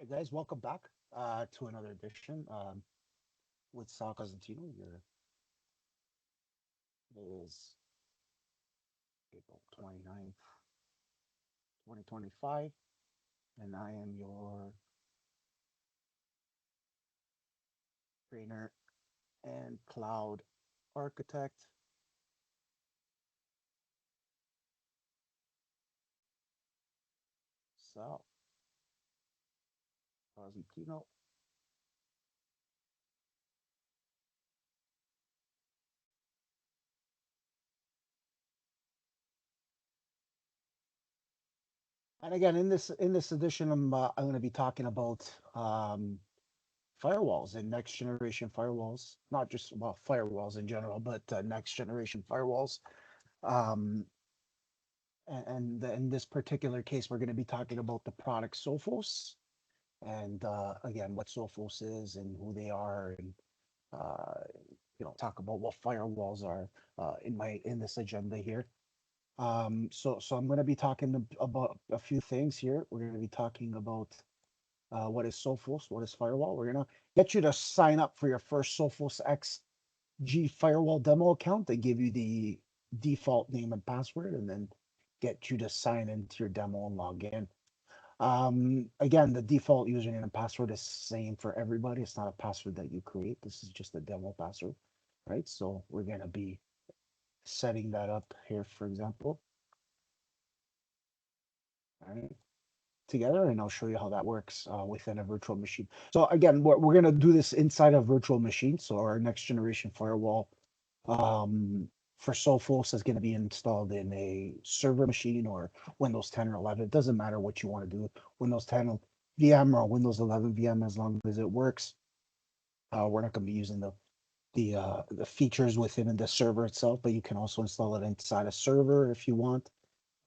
Hey guys, welcome back to another edition with Sophos Your it is April 29th, 2025, and I am your trainer and cloud architect. So, Cosentino. And again, in this edition, I'm going to be talking about firewalls and next generation firewalls, not just firewalls in general, but next generation firewalls. Um, and in this particular case, we're going to be talking about the product Sophos, and again, what Sophos is and who they are, and uh, talk about what firewalls are in this agenda here. So I'm going to be talking about a few things here. We're going to be talking about what is Sophos, what is firewall. We're going to get you to sign up for your first Sophos XG firewall demo account. They give you the default name and password, and then get you to sign into your demo and log in. Again, the default username and password is same for everybody. It's not a password that you create. This is just a demo password, right? So we're going to be setting that up here, for example, all right, together, and I'll show you how that works within a virtual machine. So again, we're going to do this inside a virtual machine. So our next generation firewall um, for Sophos is going to be installed in a server machine or Windows 10 or 11. It doesn't matter what you want to do, Windows 10 VM or Windows 11 VM, as long as it works. We're not going to be using the features within the server itself, but you can also install it inside a server if you want.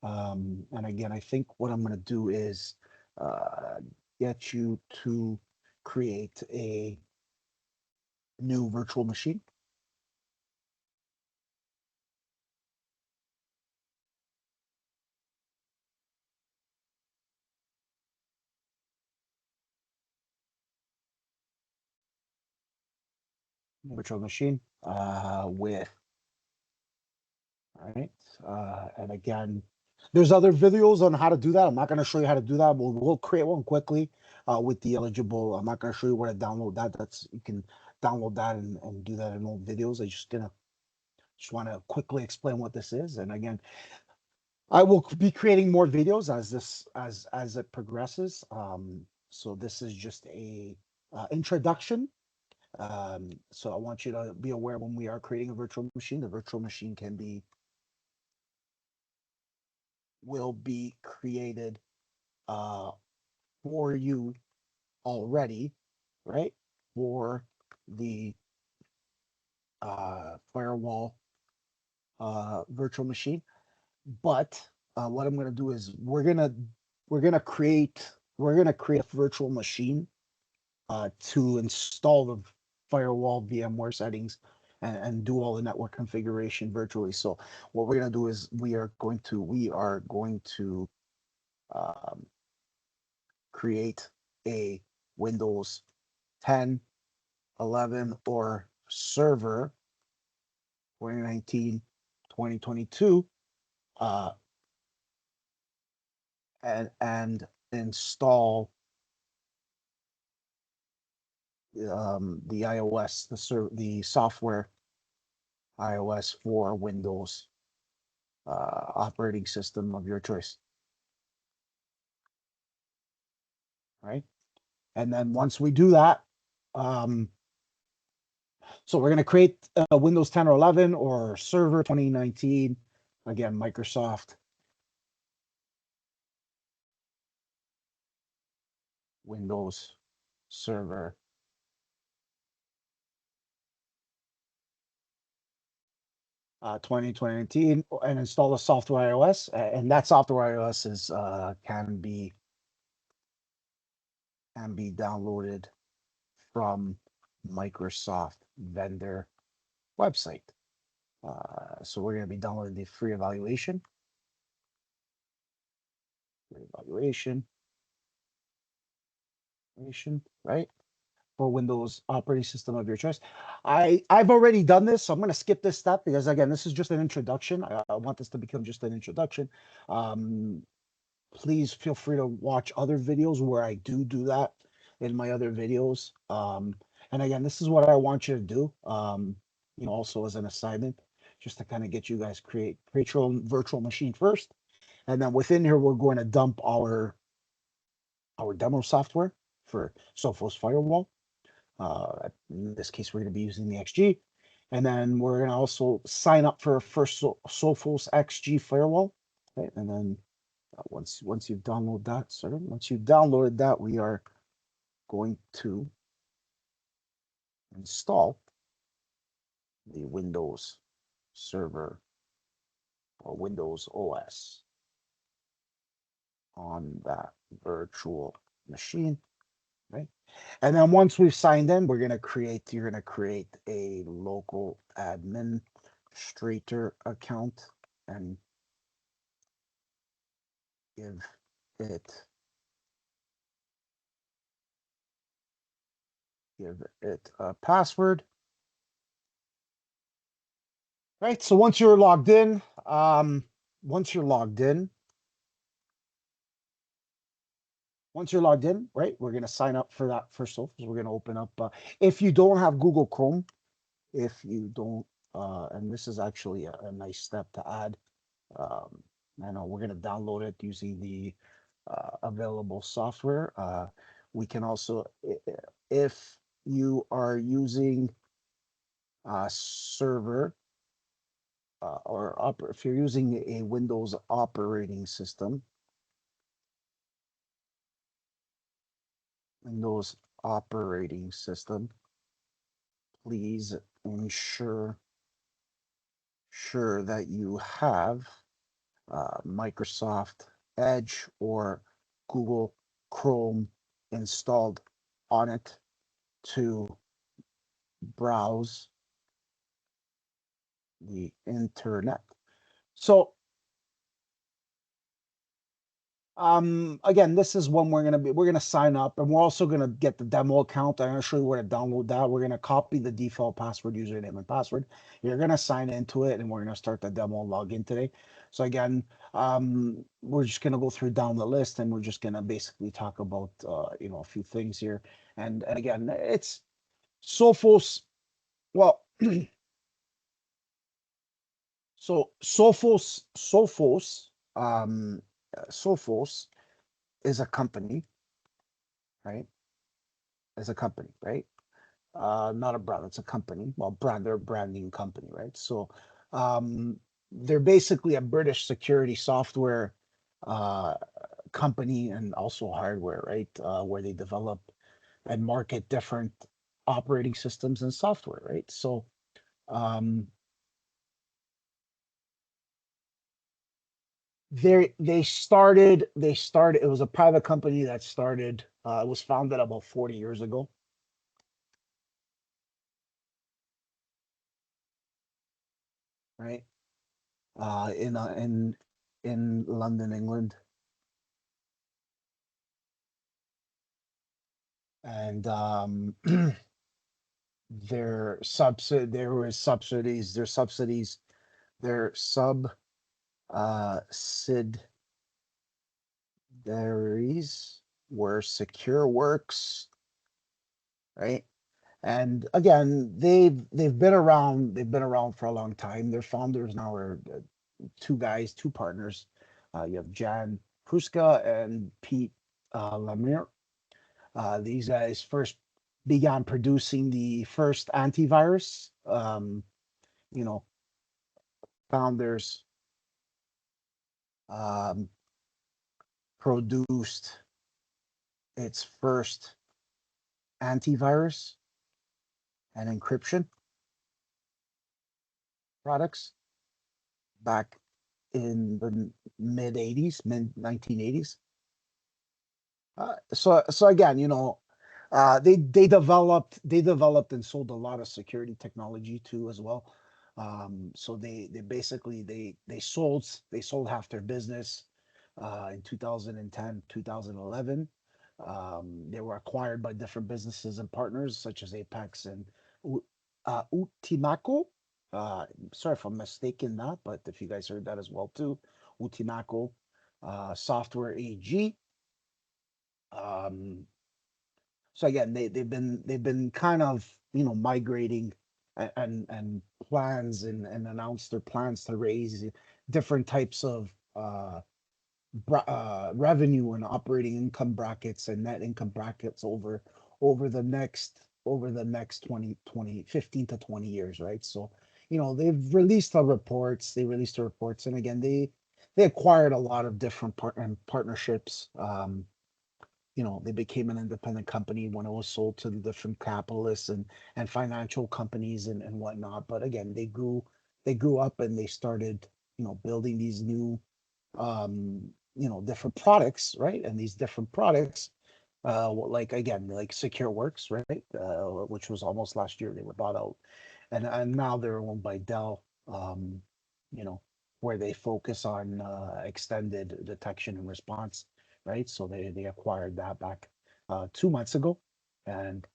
And again, I think what I'm going to do is uh, get you to create a new virtual machine. Virtual machine with, all right. And again, there's other videos on how to do that. I'm not going to show you how to do that. We'll create one quickly with the eligible. I'm not going to show you where to download that. You can download that and do that in old videos. I just want to quickly explain what this is. And again, I will be creating more videos as it progresses. So this is just a introduction. So I want you to be aware when we are creating a virtual machine, the virtual machine will be created uh, for you already, right? For the firewall virtual machine. But what I'm going to do is we're gonna create a virtual machine to install the firewall VMware settings and do all the network configuration virtually. So what we're going to do is we are going to um, create a Windows 10, 11, or server 2019, 2022, and install the iOS, the software iOS for Windows operating system of your choice, right? And then once we do that, um, so we're going to create Windows 10 or 11 or Server 2019. Again, Microsoft Windows Server 2019 and install the software iOS. And that software iOS is can be downloaded from Microsoft vendor website. So we're going to be downloading the free evaluation. right? For Windows operating system of your choice. I've already done this, so I'm going to skip this step because again, this is just an introduction. I want this to become just an introduction. Um, Please feel free to watch other videos where I do that in my other videos. And again, this is what I want you to do. Also as an assignment, just to kind of get you guys create your own virtual machine first, and then within here we're going to dump our demo software for Sophos Firewall. In this case, we're going to be using the XG. And then we're going to also sign up for a first Sophos XG firewall. Okay, and then once you've downloaded that, once you've downloaded that, we are going to install the Windows server or Windows OS on that virtual machine, right? And then once we've signed in, you're going to create a local administrator account and give it a password. Right. So once you're logged in, once you're logged in, right, we're going to sign up for that first off. We're going to open up, if you don't have Google Chrome, if you don't, and this is actually a nice step to add. I know we're going to download it using the available software. We can also, if you are using server if you're using a Windows operating system, please ensure that you have Microsoft Edge or Google Chrome installed on it to browse the internet. So again, this is when we're gonna sign up, and we're also gonna get the demo account. I'm gonna show you where to download that. We're gonna copy the default password, username and password. You're gonna sign into it, and we're gonna start the demo login today. So again, we're just gonna go through down the list, and we're just gonna basically talk about a few things here. And again, it's Sophos. Well, so Sophos is a company, right? As a company, right? Not a brand, it's a company. Well, they're a branding company, right? So um, they're basically a British security software uh, company and also hardware, right? Where they develop and market different operating systems and software, right? So um, they started, it was a private company that started, it was founded about 40 years ago, right? In London, England. And there was subsidies, their subsidiaries were SecureWorks, right? And again, they've been around for a long time. Their founders now are two partners. You have Jan Pruska and Pete Lemire. These guys first began producing the first antivirus. You know, Founders um, produced its first antivirus and encryption products back in the mid 80s, mid 1980s. So again, they developed and sold a lot of security technology too as well. So they basically they sold half their business in 2010, 2011. They were acquired by different businesses and partners such as Apex and Utimaco. Sorry if I'm mistaken that, but if you guys heard that as well too, Utimaco Software AG. Um, so again, they've been kind of migrating and plans and announced their plans to raise different types of revenue and operating income brackets and net income brackets over the next 15 to 20 years, right? So they've released the reports, and again they acquired a lot of different partnerships. They became an independent company when it was sold to the different capitalists and financial companies and whatnot. But again, they grew up and they started building these new different products, right? And these different products, like again, like SecureWorks, right? Which was almost last year they were bought out, and now they're owned by Dell. You know, where they focus on extended detection and response, right? So they acquired that back 2 months ago, and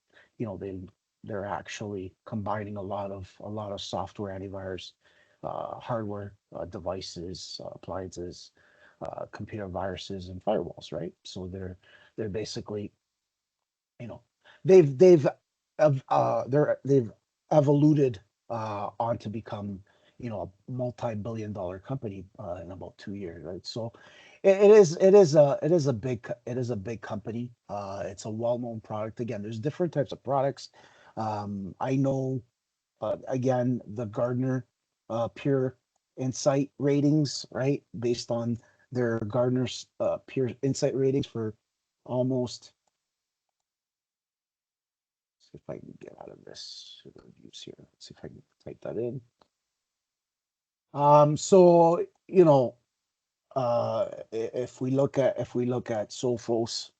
they're actually combining a lot of software antivirus, hardware devices, appliances, computer viruses and firewalls, right? So they're basically, you know, they've they've evoluted on to become, a multi-billion-dollar company in about 2 years, right? So it is a big company. It's a well-known product. Again, there's different types of products. I know, again, the Gardner Pure Insight ratings, right? Based on their Gardner's Pure Insight ratings for almost, see if I can get out of this reviews here. Let's see if I can type that in. So if we look at Sophos,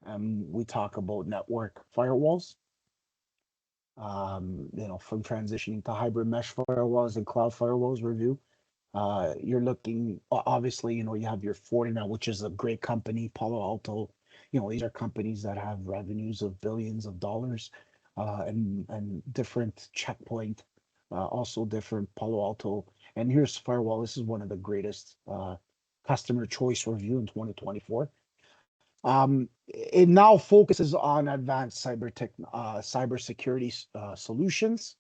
we talk about network firewalls. From transitioning to hybrid mesh firewalls and cloud firewalls review. You're looking, obviously, you have your Fortinet, which is a great company, Palo Alto. These are companies that have revenues of billions of dollars, and different Checkpoint, also different Palo Alto. And here's Firewall. This is one of the greatest customer choice review in 2024. It now focuses on advanced cybersecurity solutions.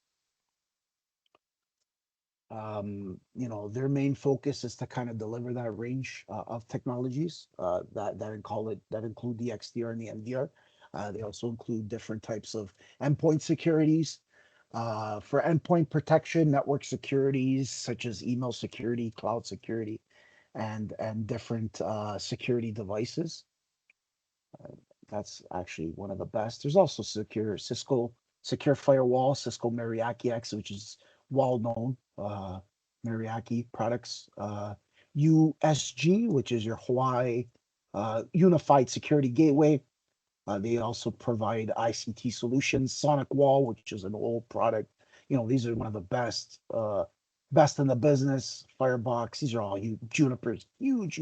Their main focus is to kind of deliver that range of technologies that include the XDR and the MDR. They also include different types of endpoint securities, for endpoint protection, network securities such as email security, cloud security, and different security devices. That's actually one of the best. There's also Cisco Secure Firewall, Cisco Meraki X, which is well known. Meraki products, USG, which is your Hawaii Unified Security Gateway. They also provide ICT solutions, Sonic Wall, which is an old product. These are one of the best in the business. Firebox, these are all huge. Juniper's huge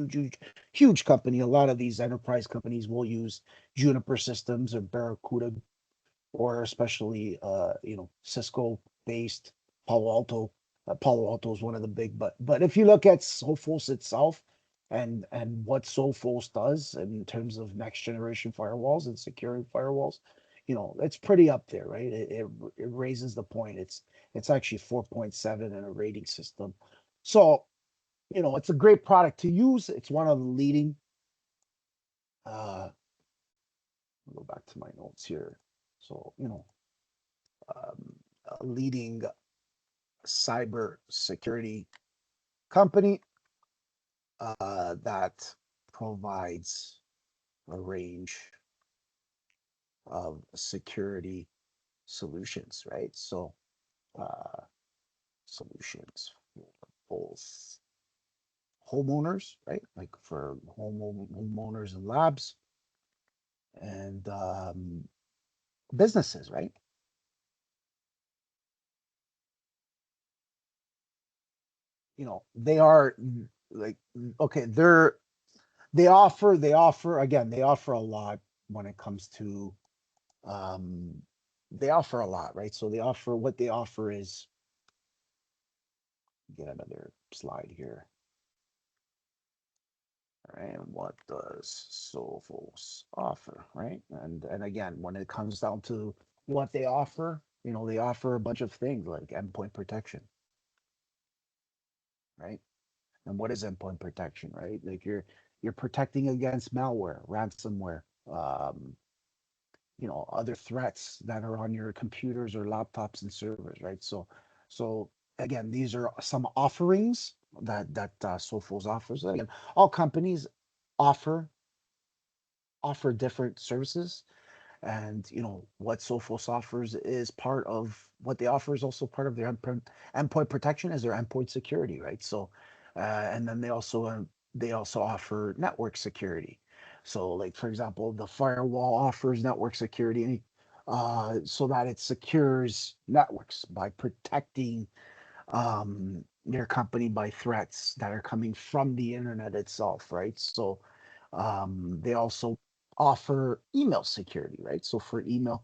company. A lot of these enterprise companies will use Juniper systems or Barracuda, or especially Cisco based Palo Alto. Palo Alto is one of the big, but if you look at Sophos itself and what Sophos does in terms of next generation firewalls and securing firewalls, it's pretty up there, right? It raises the point. It's actually 4.7 in a rating system. So, it's a great product to use. It's one of the leading, I'll go back to my notes here. So, a leading cyber security company that provides a range of security solutions, right? So, solutions for both homeowners, right? Like for homeowners and labs, and businesses, right? They are like, okay, again, they offer a lot when it comes to, um, they offer a lot, right? So what they offer is, get another slide here. Right? And what does Sophos offer, right? And again, when it comes down to what they offer, they offer a bunch of things like endpoint protection, right? And what is endpoint protection, right? Like you're protecting against malware, ransomware, um, other threats that are on your computers or laptops and servers, right? So again, these are some offerings that Sophos offers. Again, all companies offer different services, and what Sophos offers is part of what they offer is also part of their endpoint protection is their endpoint security, right? So and then they also offer network security. So like for example, the firewall offers network security, so that it secures networks by protecting your company by threats that are coming from the internet itself, right? So they also offer email security, right? So for email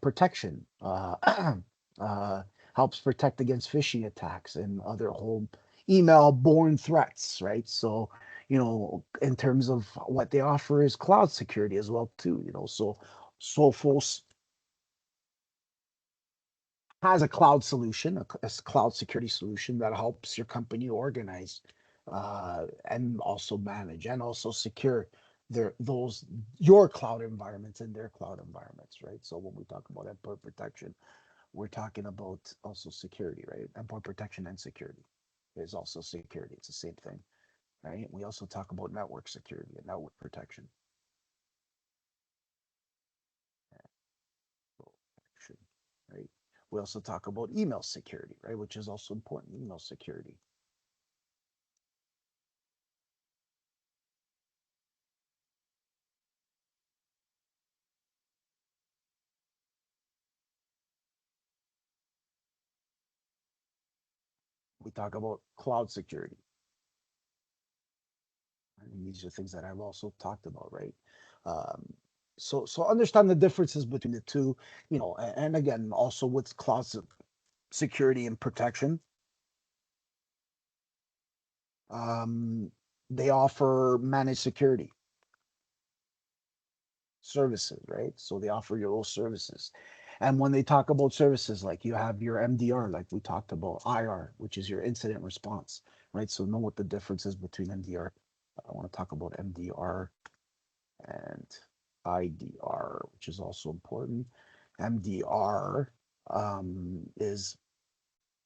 protection, uh, helps protect against phishing attacks and other whole email-borne threats, right? So in terms of what they offer is cloud security as well too. So Sophos has a cloud solution, a cloud security solution that helps your company organize and also manage and also secure your cloud environments and their cloud environments, right? So when we talk about endpoint protection, we're talking about also security, right? Endpoint protection and security is also security. It's the same thing, right? We also talk about network security and network protection. Protection, right? We also talk about email security, right? Which is also important, email security. We talk about cloud security. And these are things that I've also talked about, right? Um, so understand the differences between the two, and again, also with cloud security and protection. Um, they offer managed security services, right? So they offer your own services. And when they talk about services, like you have your MDR, like we talked about, IR, which is your incident response, right? So know what the difference is between MDR. I want to talk about MDR and IDR, which is also important. MDR is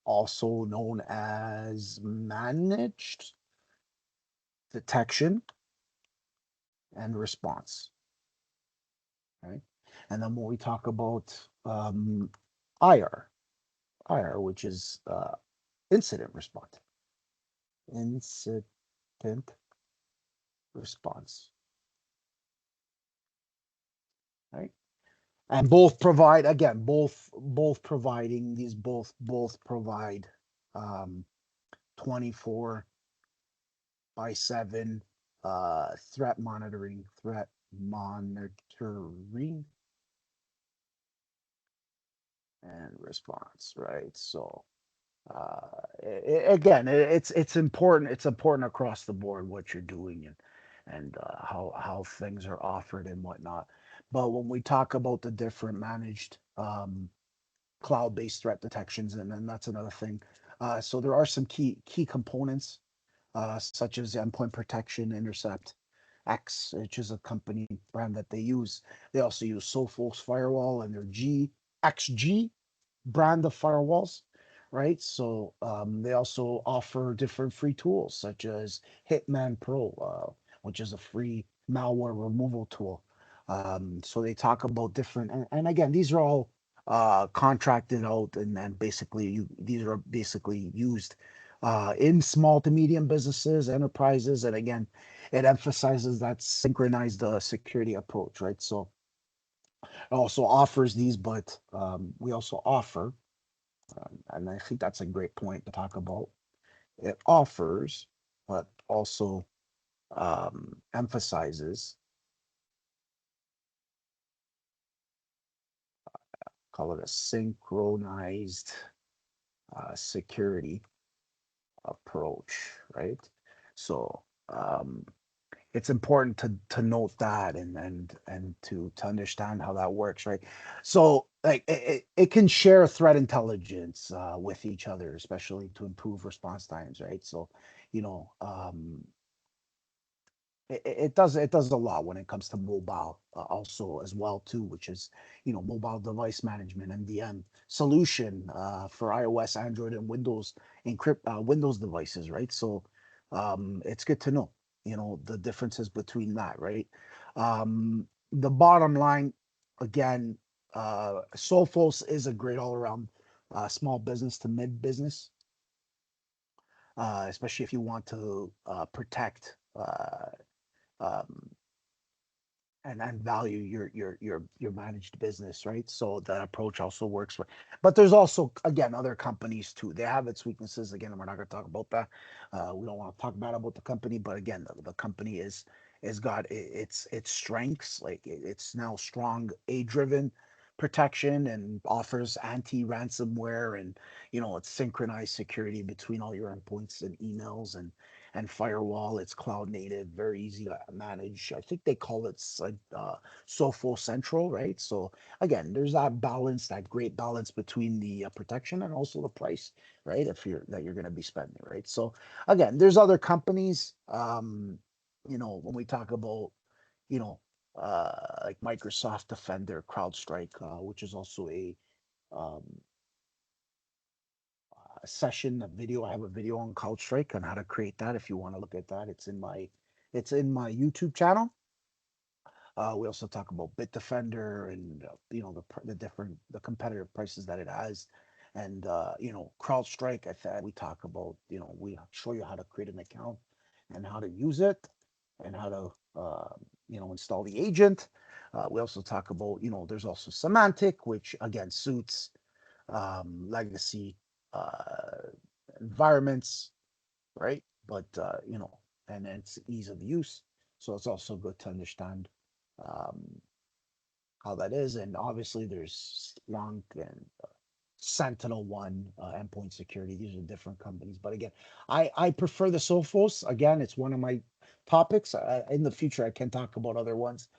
also known as managed detection and response, right? And then when we talk about IR, which is incident response, incident response, right? And both provide, again, both providing these both provide 24 by 7 threat monitoring and response, right? So again, it's important across the board what you're doing and how things are offered and whatnot. But when we talk about the different managed cloud-based threat detections, and then that's another thing. So there are some key components, such as endpoint protection, Intercept X, which is a company brand that they use. They also use Sophos Firewall and their XG brand of firewalls, right? So they also offer different free tools such as Hitman Pro, which is a free malware removal tool. So they talk about different, and again, these are all contracted out, and basically these are basically used in small to medium businesses, enterprises, and again, it emphasizes that synchronized security approach, right? So it also offers these, but we also offer and I think that's a great point to talk about. It offers, but also emphasizes, call it a synchronized security approach, right? So it's important to note that and to understand how that works, right? So like it can share threat intelligence with each other, especially to improve response times, right? So you know it does a lot when it comes to mobile also as well too, which is mobile device management, MDM solution for iOS, Android, and Windows encrypt Windows devices, right? So it's good to know the differences between that, right? The bottom line, again, Sophos is a great all around small business to mid business, especially if you want to protect. Um, and value your managed business, right? So that approach also works for, but there's also again other companies too. They have its weaknesses. Again, we're not going to talk about that. We don't want to talk bad about the company, but again, the company is got its strengths. Like it's now strong, A driven protection and offers anti ransomware and it's synchronized security between all your endpoints and emails and firewall. It's cloud native, very easy to manage. I think they call it Sophos Central, right? So again, there's that balance, that great balance between the protection and also the price, right? If you're going to be spending, right? So again, there's other companies. When we talk about, you know, like Microsoft Defender, CrowdStrike, which is also um, a session, a video. I have a video on CrowdStrike on how to create that. If you want to look at that, it's in my YouTube channel. We also talk about Bitdefender and the different the competitive prices that it has, and CrowdStrike. We talk about we show you how to create an account and how to use it and how to install the agent. We also talk about there's also Semantic, which again suits legacy uh, environments, right? But and it's ease of use, so it's also good to understand um, how that is. And obviously, there's Splunk and Sentinel One, Endpoint Security. These are different companies, but again, I prefer the Sophos. Again, it's one of my topics. In the future, I can talk about other ones,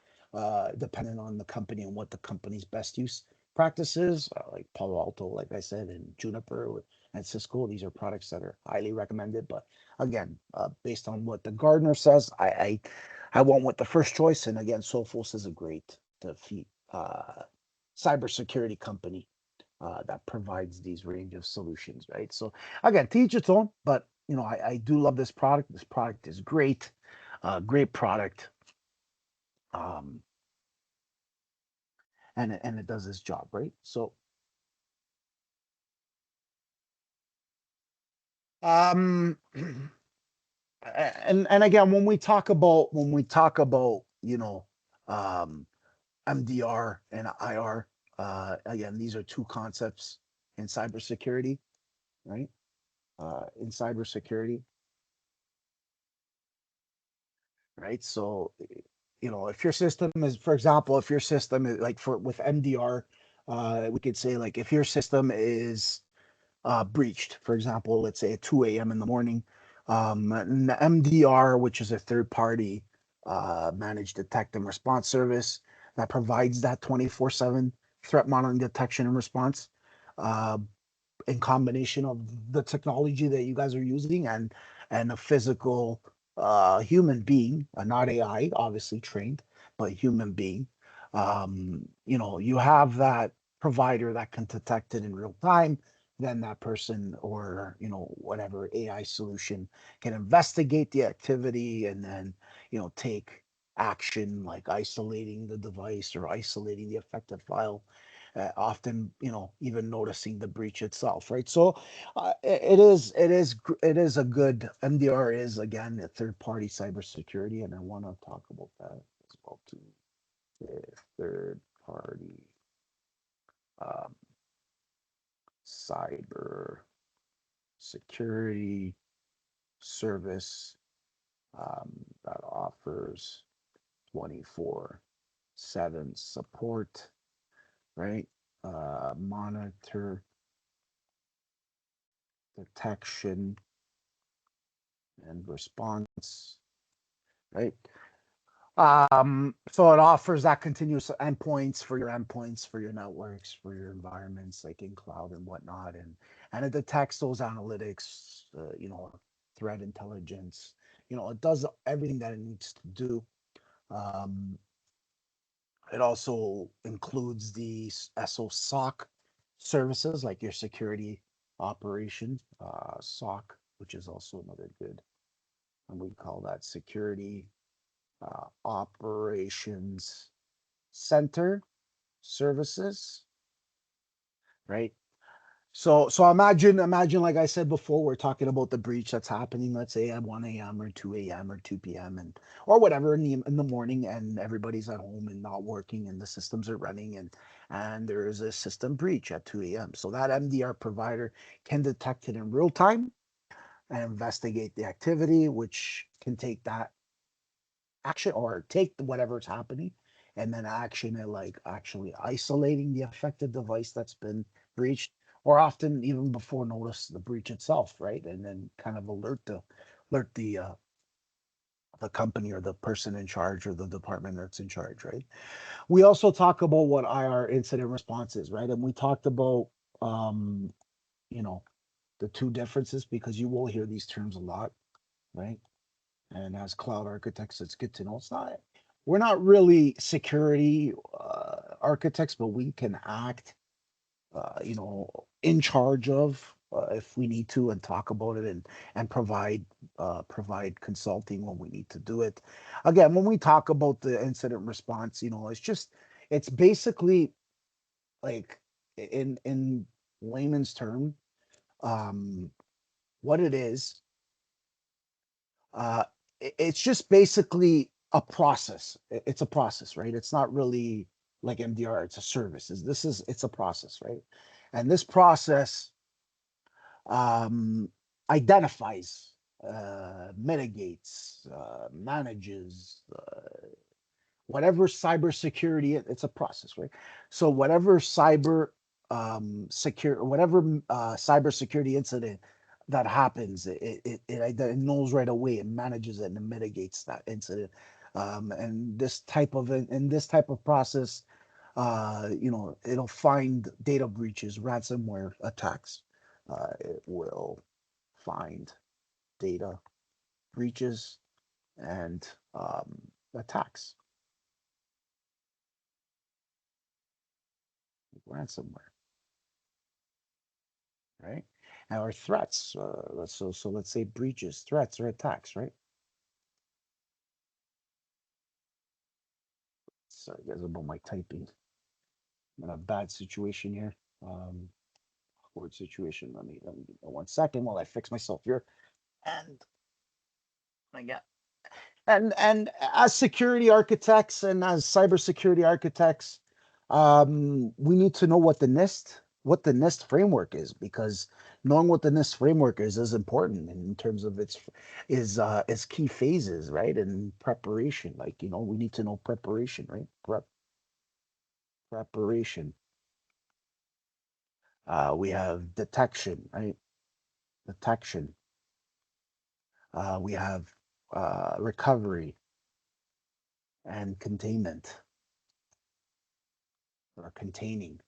depending on the company and what the company's best use practices, like Palo Alto, like I said, and Juniper and Cisco. These are products that are highly recommended. But again, based on what the Gardener says, I went with the first choice. And again, Sophos is a great defeat cybersecurity company that provides these range of solutions, right? So again, to each its own, but I do love this product. This product is great, great product, um, and it does its job, right? So um, and again, when we talk about MDR and IR, again, these are two concepts in cybersecurity, right? In cybersecurity, right? So, if your system is, for example, if your system is like for with MDR, we could say like if your system is breached, for example, let's say at 2 a.m. in the morning, an MDR, which is a third party managed detect and response service that provides that 24/7 threat monitoring detection and response. Uh, in combination of the technology that you guys are using and a physical human being, not AI, obviously trained, but human being. You have that provider that can detect it in real time. Then that person or whatever AI solution can investigate the activity and then take action like isolating the device or isolating the affected file, often even noticing the breach itself, right? So it is a good. MDR is again a third party cybersecurity, and I want to talk about that as well too. Third party um, cyber security service that offers 24/7 support, right? Monitor, detection, and response, right? So it offers that continuous endpoints for your networks, for your environments, like in cloud and whatnot, and it detects those analytics, threat intelligence. It does everything that it needs to do. Um, it also includes the SOC services, like your security operation SOC, which is also another good, and we call that security operations center services, right? So imagine, like I said before, we're talking about the breach that's happening, let's say at 1 a.m. or 2 a.m. or 2 p.m. and or whatever in the morning, and everybody's at home and not working, and the systems are running, and there is a system breach at 2 a.m. So that MDR provider can detect it in real time and investigate the activity, which can take that action or take whatever's happening and then action it, like actually isolating the affected device that's been breached, or often even before notice the breach itself, right? And then kind of alert the company or the person in charge or the department that's in charge, right? We also talk about what IR, incident response, is, right? And we talked about um you know the two differences, because you will hear these terms a lot, right? And as cloud architects, it's good to know we're not really security architects, but we can act, in charge of, if we need to, and talk about it, and provide consulting when we need to do it. Again, when we talk about the incident response, it's basically like, in layman's term, um, what it is. Uh, it's just basically a process. It's a process, right? It's not really like MDR. It's a service. It's a process, right? And this process um, identifies, mitigates, manages, whatever cybersecurity. It's a process, right? So whatever whatever cybersecurity incident that happens, it knows right away and manages it and mitigates that incident. And this type of process, it'll find data breaches, ransomware attacks. It will find data breaches and attacks, ransomware, right? And our threats. Let's say breaches, threats, or attacks, right? Sorry, guys, about my typing. I'm in a bad situation here. Um, Awkward situation. Let me give me 1 second while I fix myself here. And I got and as security architects and as cybersecurity architects, we need to know what the NIST framework is, because knowing what the NIST framework is important in terms of its key phases, right? And preparation, like, we need to know preparation, right? Preparation. We have detection, right? Detection. We have recovery and containment, or containment.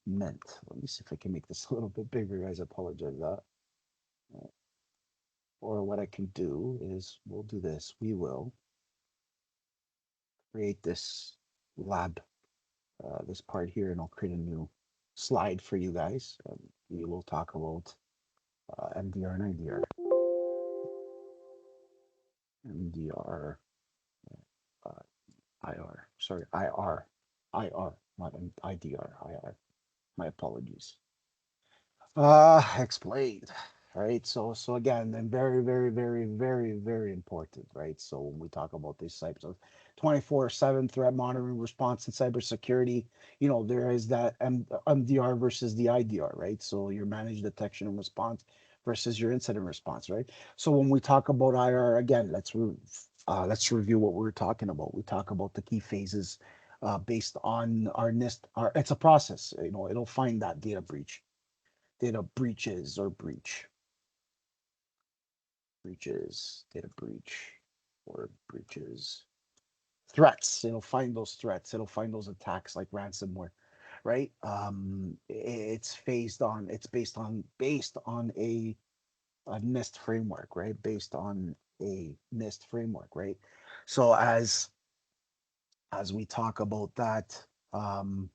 Let me see if I can make this a little bit bigger, guys. I apologize for that. Or what I can do is we'll do this. We will create this lab, this part here, and I'll create a new slide for you guys. We will talk about MDR and IDR. MDR, uh, IR. Sorry, IR, not IDR. IR. My apologies. Explained. Right. So again, and very, very, very, very, very important, right? So when we talk about these types of 24/7 threat monitoring, response, and cybersecurity, there is that MDR versus the IDR, right? So your managed detection and response versus your incident response, right? So when we talk about IR, again, let's review what we were talking about. We talk about the key phases based on our NIST. It's a process, you know, it'll find that data breach, data breaches or breaches, data breach or breaches, threats. It'll find those threats. It'll find those attacks like ransomware, right? It's based on a NIST framework, right? Based on a NIST framework, right? So as we talk about that, um,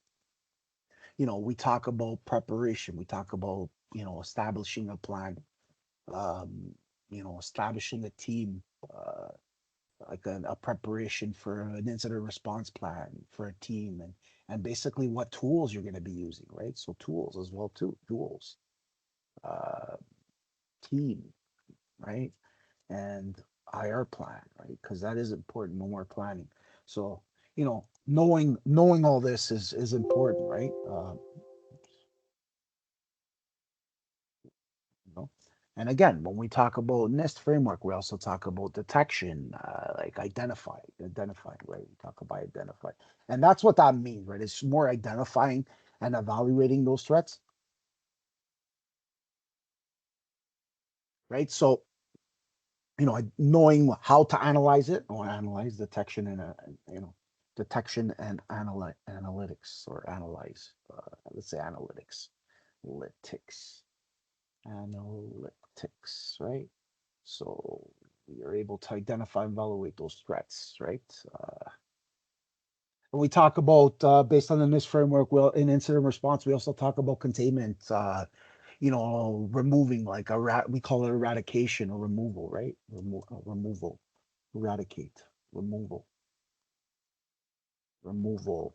you know, we talk about preparation. We talk about, you know, establishing a plan, um, you know, establishing a team, like a preparation for an incident response plan for a team, and basically what tools you're going to be using, right? So tools as well too, tools, uh, team, right? And IR plan, right? Because that is important when we're planning. So, you know, knowing all this is important, right? You know? And again, when we talk about NIST framework, we also talk about detection, like identifying, right? We talk about identify, and that's what that means, right? It's more identifying and evaluating those threats, right? So, you know, knowing how to analyze it or analyze detection and you know, detection and analytics or analyze, let's say analytics, analytics, right? So we are able to identify and evaluate those threats, right? When we talk about based on the NIST framework, well, in incident response, we also talk about containment, you know, removing like we call it eradication or removal, right? Removal, eradicate, removal, removal,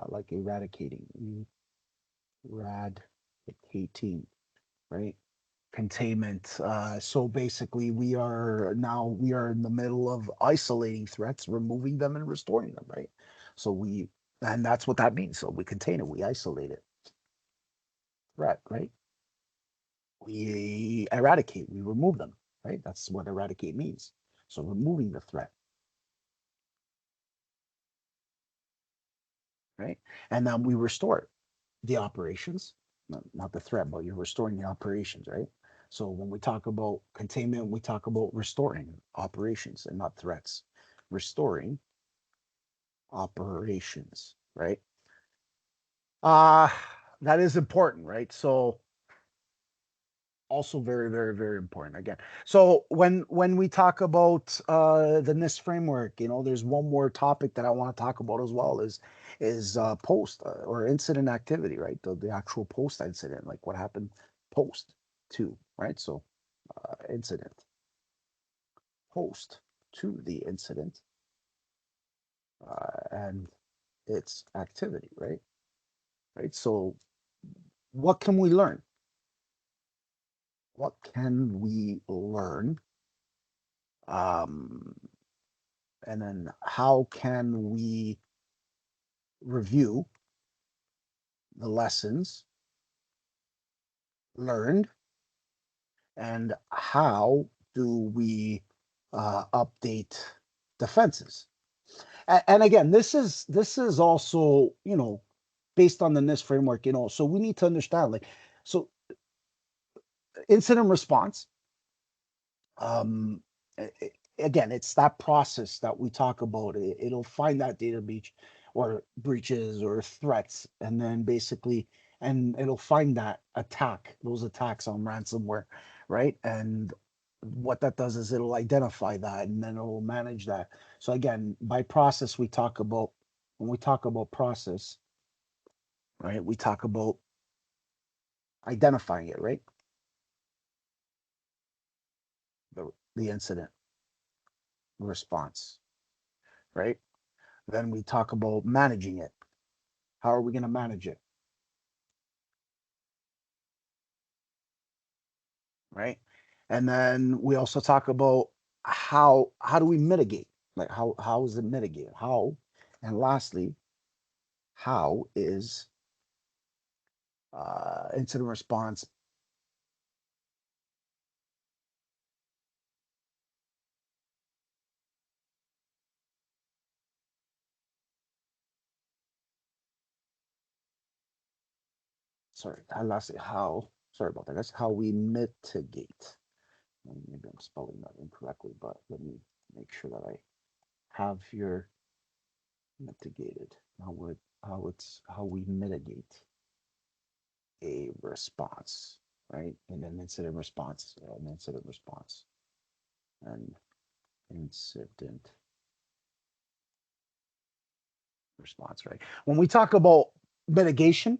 like eradicating, eradicating, right? Containment. So basically, we are in the middle of isolating threats, removing them, and restoring them, right? So and that's what that means. So we contain it, we isolate it, threat, right? We eradicate, we remove them, right? That's what eradicate means. So removing the threat, right? And then we restore the operations, not the threat, but you're restoring the operations, right? So when we talk about containment, we talk about restoring operations and not threats. Restoring operations, right? Uh that is important, right? So also very, very, very important again. So when we talk about the NIST framework, you know, there's one more topic that I want to talk about as well is post or incident activity, right? The actual post incident, like what happened post to, right? So incident, post to the incident, and its activity, right? Right. So what can we learn? What can we learn? Um, and then how can we review the lessons learned, and how do we update defenses? And again, this is also, you know, based on the NIST framework, you know, so we need to understand, like, so incident response, um again, it's that process that we talk about. It'll find that data breach or breaches or threats, and then basically, and it'll find that those attacks on ransomware, right? And what that does is it'll identify that, and then it'll manage that. So again, by process, we talk about, when we talk about process, right, we talk about identifying it, right? The incident response, right? Then we talk about managing it. How are we going to manage it? Right. And then we also talk about how do we mitigate? Like how is it mitigated? How, and lastly, how is incident response sorry, lastly, how, sorry about that, guys, how we mitigate. Maybe I'm spelling that incorrectly, but let me make sure that I have your mitigated. How we mitigate a response, right? And an incident response, an incident response, right? When we talk about mitigation,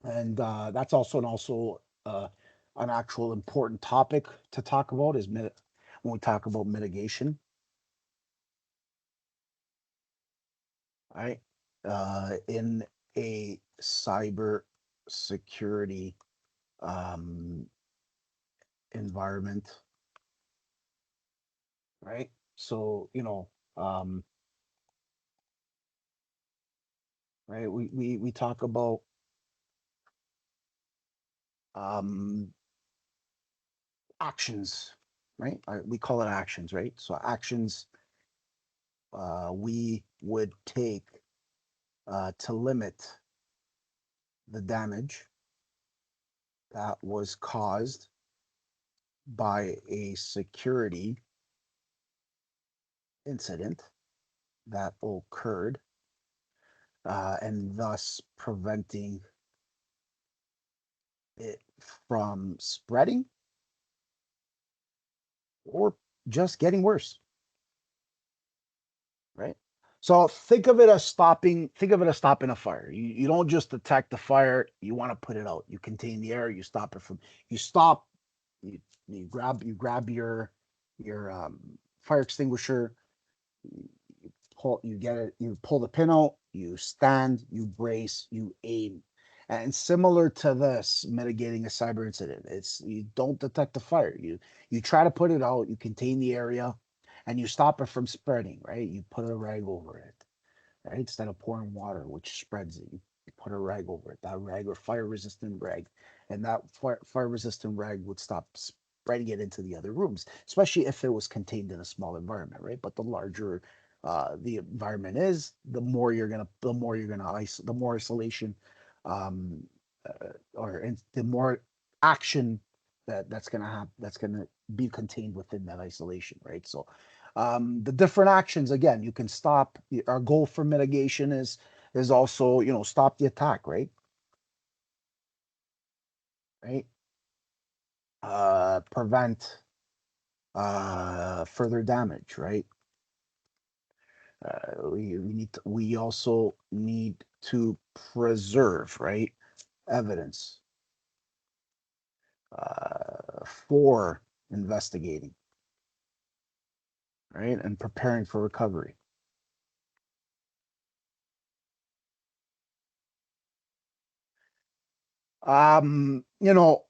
and that's also an actual important topic to talk about is when we talk about mitigation, right? In a cyber security um, environment, right? So, um, right, we talk about um, actions, right? We call it actions, right? So actions we would take to limit the damage that was caused by a security incident that occurred, and thus preventing it from spreading or just getting worse, right? So think of it as stopping a fire. You don't just detect the fire, you want to put it out. You contain the air, you stop it from, you stop, you, you grab your fire extinguisher, you pull the pin out, you stand, you brace, you aim. And similar to this, mitigating a cyber incident, it's you don't detect the fire. You try to put it out, you contain the area, and you stop it from spreading, right? You put a rag over it, right? Instead of pouring water, which spreads it, you put a rag over it, that rag or fire resistant rag. And that fire resistant rag would stop spreading it into the other rooms, especially if it was contained in a small environment, right? But the larger the environment is, the more isolation, um, the more action that's gonna have that's gonna be contained within that isolation, right? So the different actions, again, you can stop. Our goal for mitigation is also, stop the attack, right, prevent further damage, right. We also need to preserve, right, evidence for investigating, right, and preparing for recovery. You know,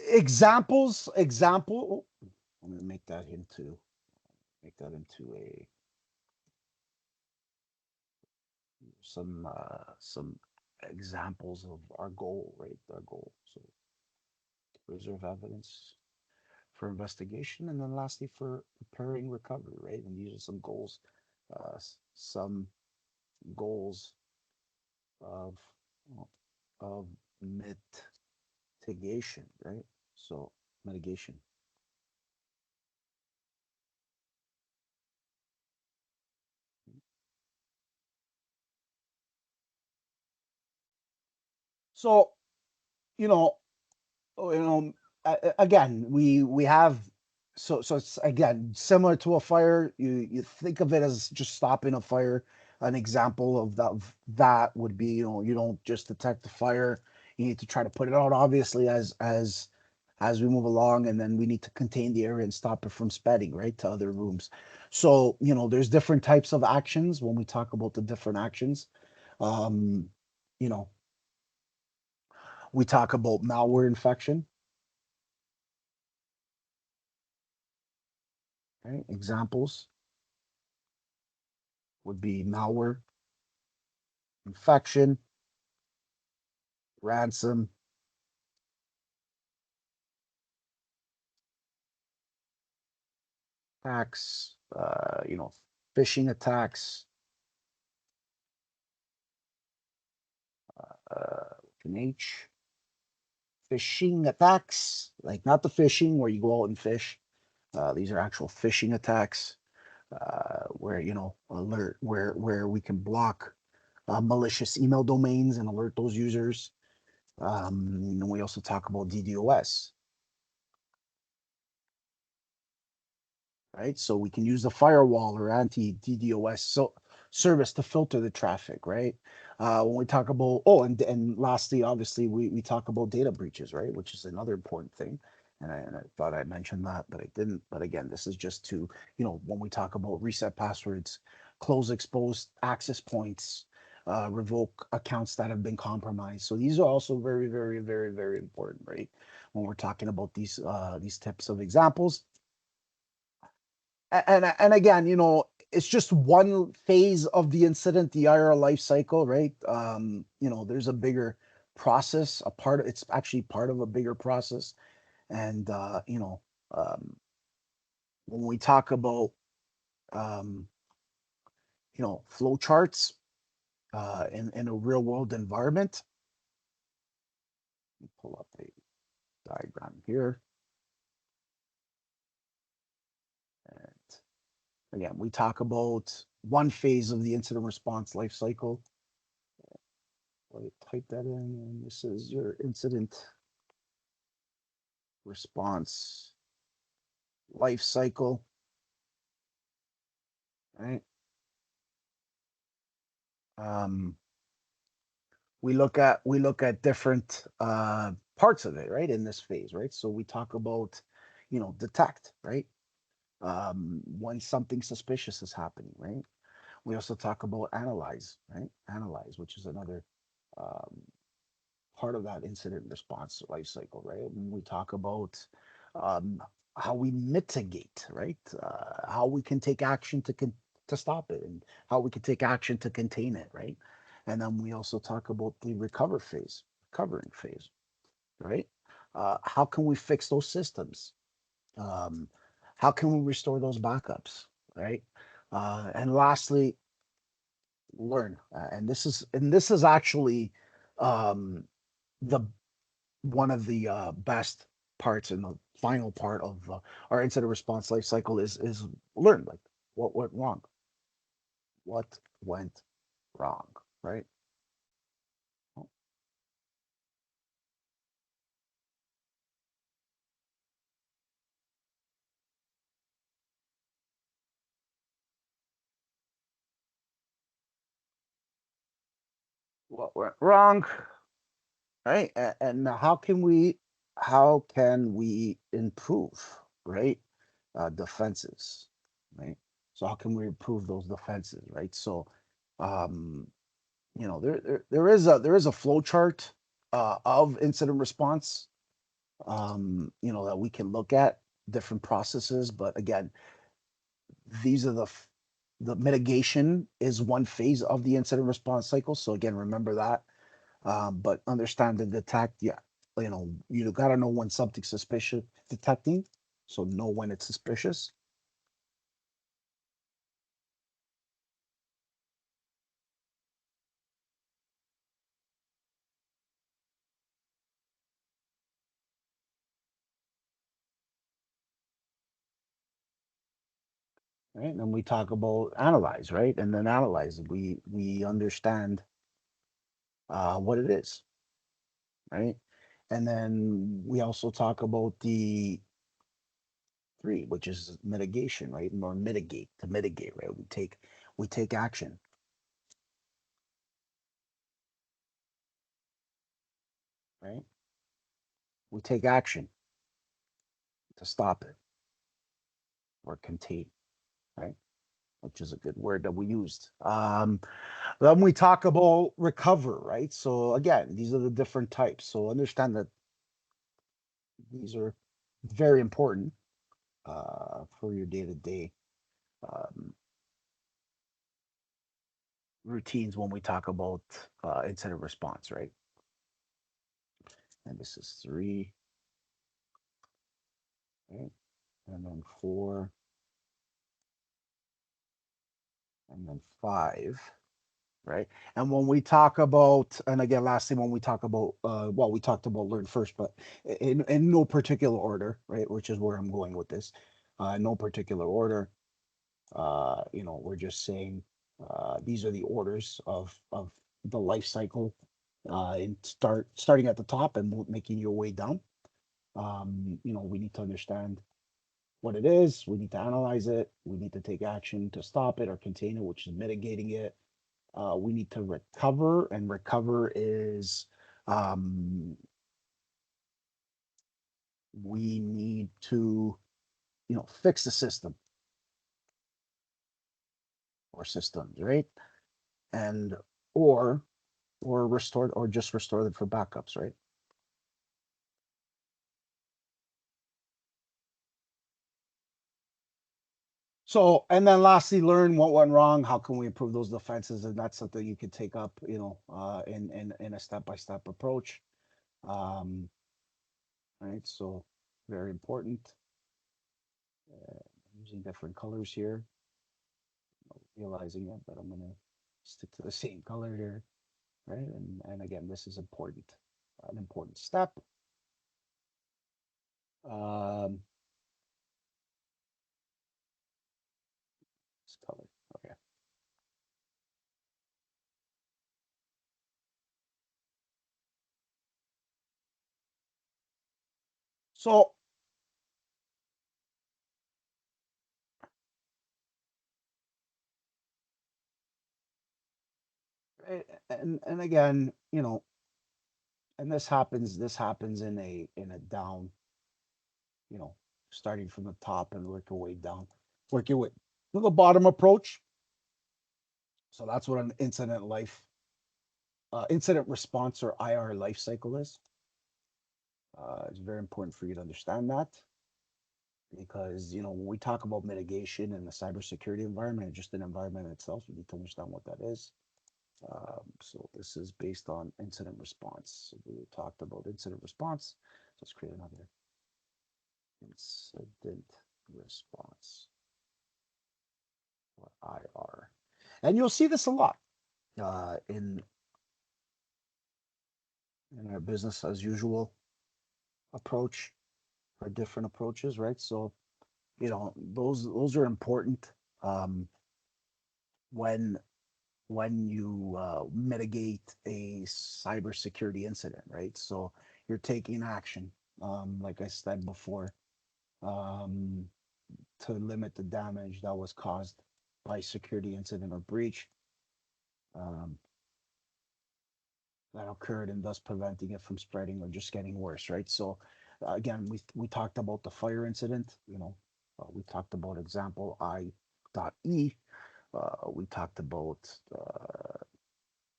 example. I'm gonna make that into a some examples of our goal, right? Our goal. So preserve evidence for investigation, and then lastly for preparing recovery, right? And these are some goals, some goals of of mitigation, right? So mitigation. So you know, again, we have, so it's again similar to a fire. You think of it as just stopping a fire. An example of that would be, you don't just detect the fire, you need to try to put it out, obviously, as we move along, and then we need to contain the area and stop it from spreading, right, to other rooms. So there's different types of actions when we talk about the different actions. um you know we talk about malware infection, right? Examples would be malware, infection, ransom, attacks, phishing attacks, an H. Phishing attacks, like not the phishing where you go out and fish. These are actual phishing attacks, where alert where we can block malicious email domains and alert those users. And we also talk about DDoS, right? So we can use the firewall or anti-DDoS service to filter the traffic, right? When we talk about, and lastly, obviously, we talk about data breaches, right? Which is another important thing. And I thought I mentioned that, but I didn't. But again, this is just to, when we talk about reset passwords, close exposed access points, revoke accounts that have been compromised. So these are also very, very, very, very important, right? When we're talking about these types of examples. And again, it's just one phase of the incident, the IR life cycle, right? There's a bigger process, it's actually part of a bigger process. And when we talk about um, flow charts in a real world environment, pull up a diagram here. And again, we talk about one phase of the incident response life cycle. Type that in, and this is your incident response life cycle, right? Um, we look at different parts of it, right? In this phase, right? So we talk about, detect, right? When something suspicious is happening, right? We also talk about analyze, right? Analyze, which is another um, part of that incident response life cycle, right? And we talk about um, how we mitigate, right? How we can take action to stop it, and how we can take action to contain it, right? And then we also talk about the recovering phase, right? How can we fix those systems? Um, how can we restore those backups, right? And lastly, learn. And this is actually um, the one of the best parts and the final part of our incident response life cycle is learn, like what went wrong, what went wrong, right? What went wrong, right? And how can we improve, right? Defenses, right? So how can we improve those defenses, right? So um there is a flow chart of incident response, that we can look at different processes. But again, these are the mitigation is one phase of the incident response cycle. So again, remember that. But understand the detect, yeah, you got to know when something's suspicious detecting. So know when it's suspicious, right? And then we talk about analyze, right? And then analyze, we understand what it is, right? And then we also talk about the three, which is mitigation, right? Or mitigate, right? We take action, right? We take action to stop it or contain, right? Which is a good word that we used. Then we talk about recover, right? So again, these are the different types. So understand that these are very important for your day-to-day um, routines when we talk about incident response, right? And this is three, right? And then four, and then five. right? And when we talk about, and again, lastly, when we talk about, well, we talked about learn first, but in no particular order, right? Which is where I'm going with this. No particular order. We're just saying these are the orders of the life cycle, and starting at the top and making your way down. We need to understand what it is. We need to analyze it. We need to take action to stop it or contain it, which is mitigating it. We need to recover, and recover is um, we need to, fix the system or systems, right? And or restore, or just restore them for backups, right? So, and then lastly, learn what went wrong. How can we improve those defenses? And that's something you could take up, in a step-by-step approach. Um, right. So very important. Using different colors here, realizing it, but I'm gonna stick to the same color here, right? And again, this is important, an important step. Um, this color, okay. So, and again, and this happens in a down, you know, starting from the top and work your way down, work your way to the bottom approach. So that's what an incident response, or IR life cycle is. It's very important for you to understand that, because when we talk about mitigation in the cybersecurity environment, just an environment itself, we need to understand what that is. So this is based on incident response. So we talked about incident response. Let's create another incident response, or IR. And you'll see this a lot in our business as usual approach, or different approaches, right? So, those are important um, when you mitigate a cybersecurity incident, right? So you're taking action, like I said before, um, to limit the damage that was caused by security incident or breach, um, that occurred, and thus preventing it from spreading or just getting worse, right? So again, we talked about the fire incident, we talked about example I dot E. We talked about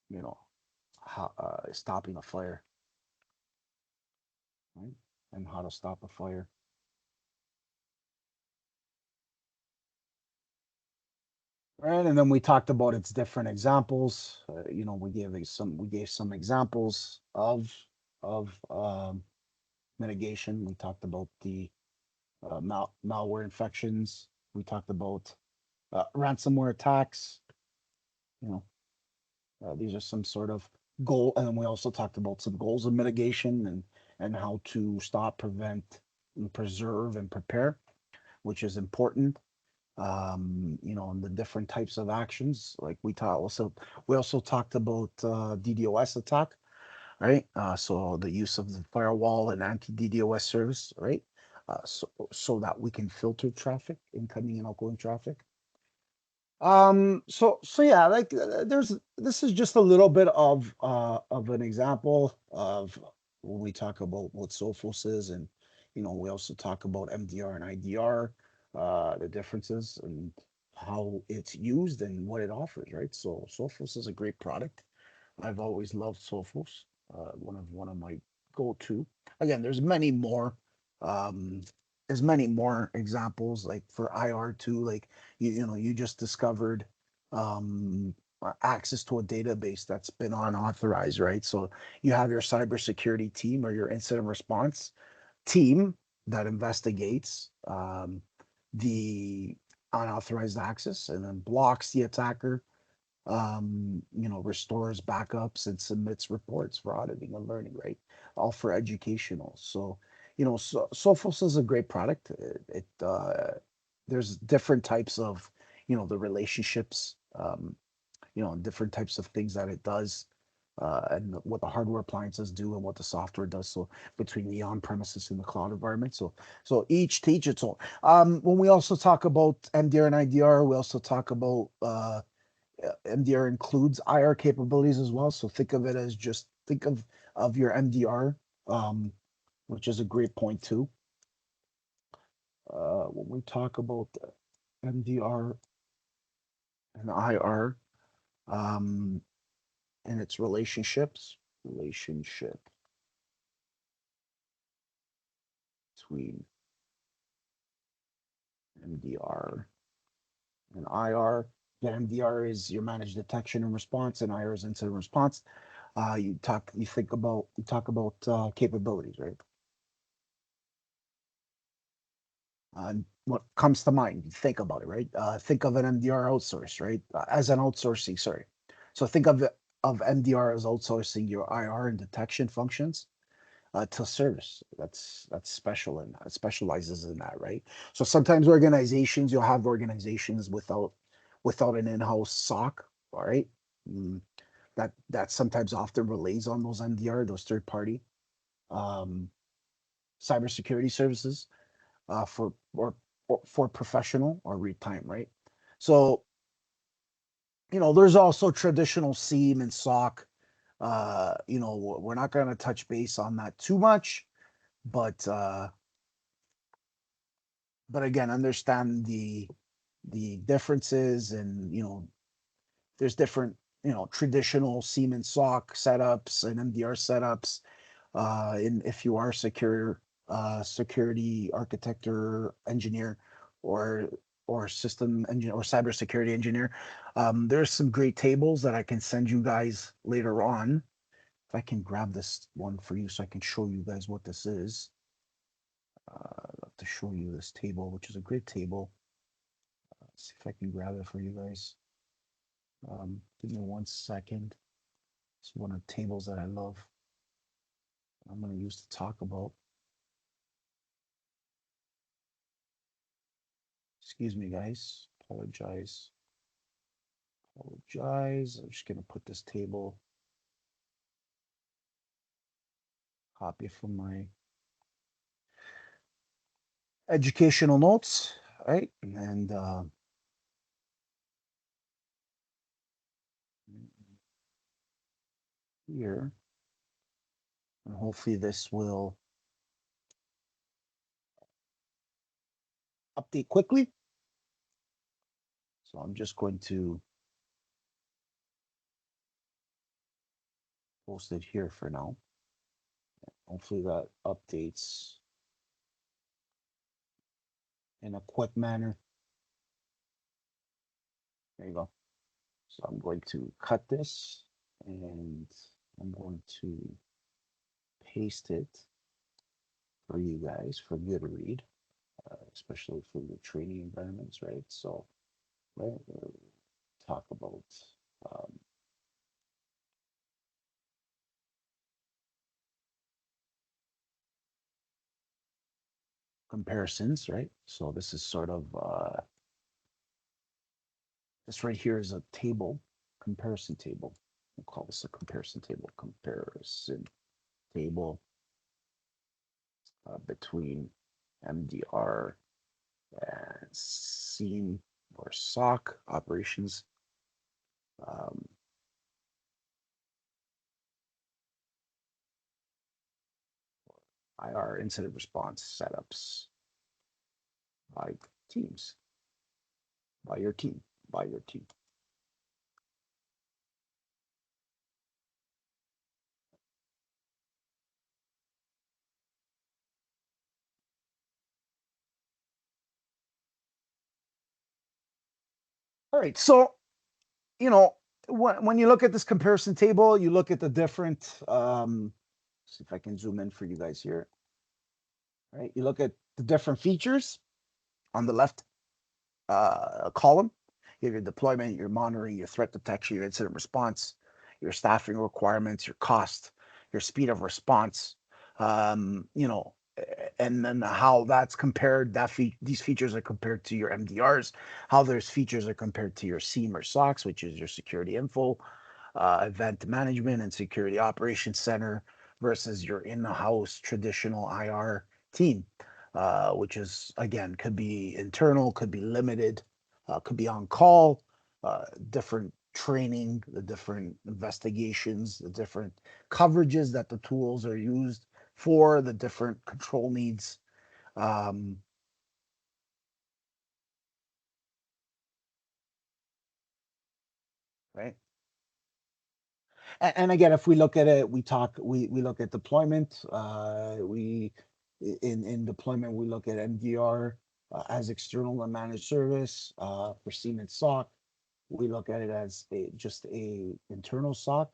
you know how, stopping a fire, right? And how to stop a fire. Right, and then we talked about its different examples. We gave some examples of mitigation. We talked about the malware infections. We talked about ransomware attacks. You know, these are some sort of goal, and then we also talked about some goals of mitigation, and how to stop, prevent, and preserve and prepare, which is important. And the different types of actions. Like we also talked about DDoS attack, right? So the use of the firewall and anti-DDoS service, right? So that we can filter traffic, incoming and outgoing traffic. So yeah, like this is just a little bit of an example of when we talk about what Sophos is, and we also talk about MDR and IDR, the differences and how it's used and what it offers, right? So Sophos is a great product. I've always loved Sophos, one of my go-to. Again, um, there's many more examples, like for IR2, like you just discovered access to a database that's been unauthorized, right? So you have your cybersecurity team or your incident response team that investigates the unauthorized access, and then blocks the attacker, restores backups and submits reports for auditing and learning, right? All for educational. So, Sophos is a great product. There's different types of, the relationships, different types of things that it does, and what the hardware appliances do and what the software does. So between the on-premises and the cloud environment. So each to each its own. When we also talk about MDR and IDR, we also talk about MDR includes IR capabilities as well. So think of it as just think of your MDR, which is a great point too. When we talk about MDR and IR, and its relationship between MDR and IR. Yeah, MDR is your managed detection and response, and IR is incident response. You talk about capabilities, right? What comes to mind? You think about it, right? Think of an MDR outsource, right? As an outsourcing, sorry. So think of MDR as outsourcing your IR and detection functions to service. That's special and specializes in that, right? So sometimes you'll have organizations without an in-house SOC, all right? Mm, that sometimes often relays on those MDR, those third party um, cybersecurity services or for professional or read time, right? So there's also traditional SIEM and SOC. We're not going to touch base on that too much, but again, understand the differences, and there's different traditional SIEM and SOC setups and MDR setups. And if you are security architect or engineer, or system engineer or cybersecurity engineer, there's some great tables that I can send you guys later on. If I can grab this one for you so I can show you guys what this is. I'd love to show you this table, which is a great table. Let's see if I can grab it for you guys. Give me 1 second. It's one of the tables that I love. I'm going to use to talk about. Excuse me, guys. Apologize. I'm just going to put this table, copy it from my educational notes, right? And here, and hopefully this will update quickly. So I'm just going to post it here for now. Hopefully that updates in a quick manner. There you go. So I'm going to cut this and I'm going to paste it for you guys for you to read, especially for the training environments, right? So we'll talk about comparisons, right? So this is sort of this right here is a table, comparison table. We'll call this a comparison table. Comparison table between MDR and SIEM or SOC operations. IR incident response setups by teams, by your team. All right, so when you look at this comparison table, you look at the different. See if I can zoom in for you guys here. All right, you look at the different features on the left column. You have your deployment, your monitoring, your threat detection, your incident response, your staffing requirements, your cost, your speed of response, you know, and then how that's compared, these features are compared to your MDRs, how those features are compared to your SIEM or SOCs, which is your security info, event management and security operations center versus your in-house traditional IR team, which is, again, could be internal, could be limited, could be on call, different training, the different investigations, the different coverages that the tools are used for, the different control needs. Um, right. And again, if we look at it, we look at deployment. We in deployment we look at MDR as external and managed service for Siemens SOC. We look at it as just a internal SOC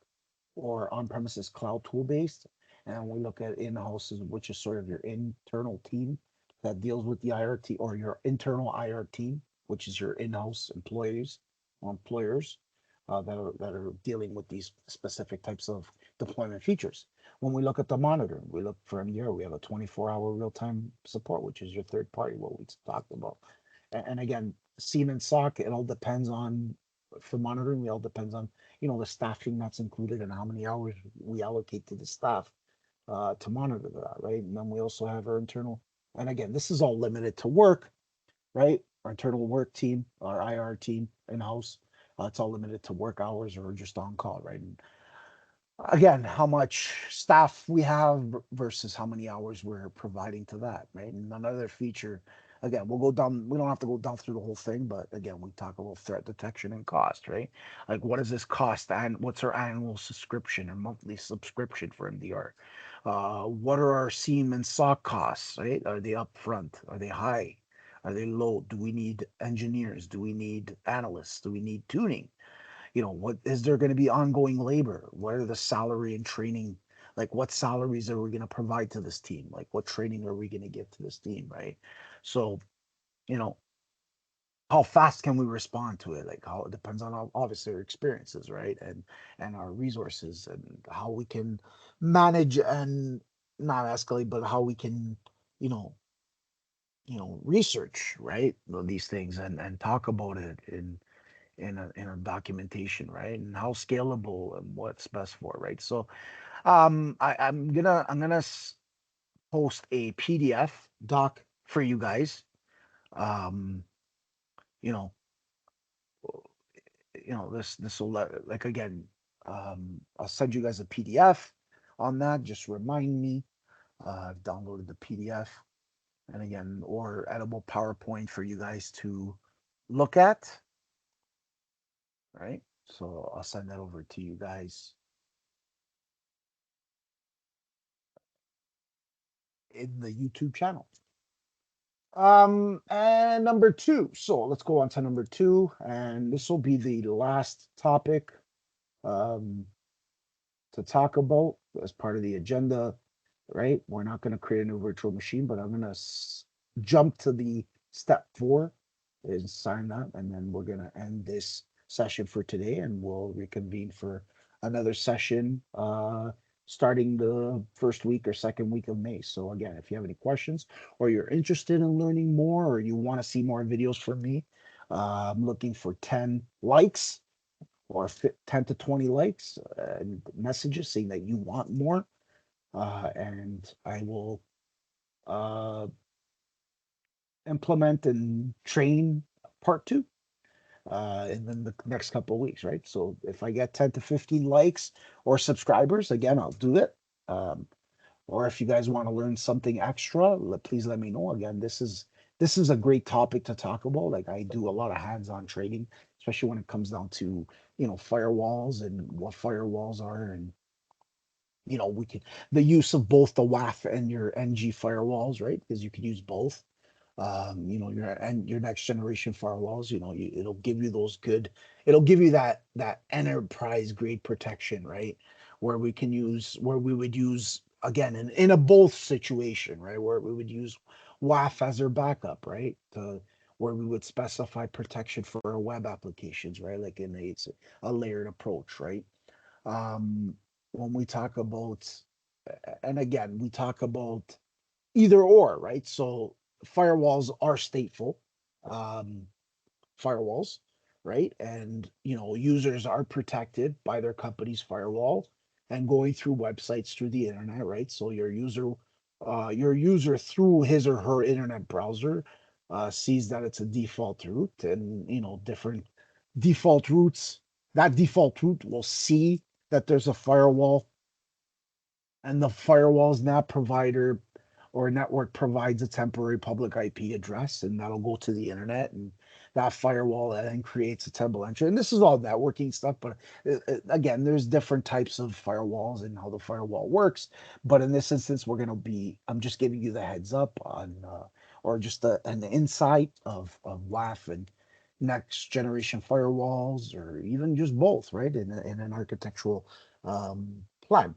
or on-premises cloud tool based, and we look at in-house, which is sort of your internal team that deals with the IRT, or your internal IR team, which is your in-house employees or employers that are dealing with these specific types of deployment features. When we look at the monitoring, we look for MDR. We have a 24-hour real-time support, which is your third party, what we talked about. And again, Siemens SOC, it all depends on, for monitoring, it all depends on, the staffing that's included and how many hours we allocate to the staff to monitor that, right? And then we also have our internal, and again, this is all limited to work, right? Our internal work team, our IR team in-house, it's all limited to work hours or just on call, right? And again, how much staff we have versus how many hours we're providing to that, right? And another feature, again, we'll go down, we don't have to go down through the whole thing, but again, we talk about threat detection and cost, right? Like, what does this cost, and what's our annual subscription or monthly subscription for MDR? What are our SIEM and SOC costs, right? Are they upfront? Are they high? Are they low? Do we need engineers? Do we need analysts? Do we need tuning? What is there going to be ongoing labor? What are the salary and training? Like, what salaries are we going to provide to this team? Like, what training are we going to give to this team, right? So, you know, how fast can we respond to it? Like, how it depends on obviously our experiences, right? And our resources, and how we can manage and not escalate, but how we can, you know, research, right? These things and talk about it in a documentation, right? And how scalable and what's best for, right? So I'm gonna post a PDF doc for you guys. Um, you know, this will like, again, I'll send you guys a PDF on that. Just remind me. I've downloaded the PDF, and again, or editable PowerPoint for you guys to look at, right? So I'll send that over to you guys in the YouTube channel. And number two. So let's go on to number two, and this will be the last topic um, to talk about as part of the agenda, right? We're not going to create a new virtual machine, but I'm going to jump to the step 4 is sign up, and then we're going to end this session for today, and we'll reconvene for another session starting the first week or second week of May. So again, if you have any questions, or you're interested in learning more, or you want to see more videos from me, I'm looking for 10 likes or 10 to 20 likes and messages saying that you want more. And I will uh, implement and train part 2 in the next couple of weeks, right? So if I get 10 to 15 likes or subscribers, again, I'll do it. Um, or if you guys want to learn something extra, please let me know. Again, this is a great topic to talk about. Like, I do a lot of hands-on training, especially when it comes down to firewalls and what firewalls are, and we can the use of both the WAF and your NG firewalls, right? Because you can use both. Your next generation firewalls, it'll give you that enterprise grade protection, right? Where we would use, again, in a both situation, right? Where we would use WAF as our backup, right? where we would specify protection for our web applications, right? Like it's a layered approach, right? Um, when we talk about, and again, we talk about either or, right? So firewalls are stateful. Um, firewalls, right? And users are protected by their company's firewall and going through websites through the internet, right? So your user through his or her internet browser sees that it's a default route, and different default routes. That default route will see that there's a firewall, and the firewall's NAT provider or network provides a temporary public IP address, and that'll go to the internet, and that firewall then creates a temple entry. And this is all networking stuff, but again, there's different types of firewalls and how the firewall works. But in this instance, I'm just giving you the heads up on, or just an insight of WAF and next generation firewalls, or even just both, right? In an architectural plan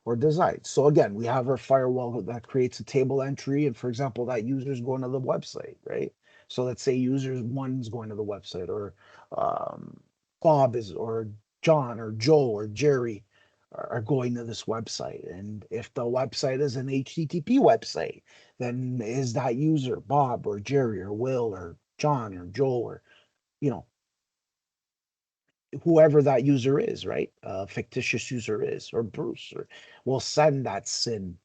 or design. So again, we have our firewall that creates a table entry, and for example, that user is going to the website, right? So let's say users one's going to the website, or um, Bob is, or John, or Joe, or Jerry are going to this website. And if the website is an HTTP website, then is that user Bob or Jerry or Will or John or Joe, or you know whoever that user is, right? Fictitious user is, or Bruce, or will send that SYN,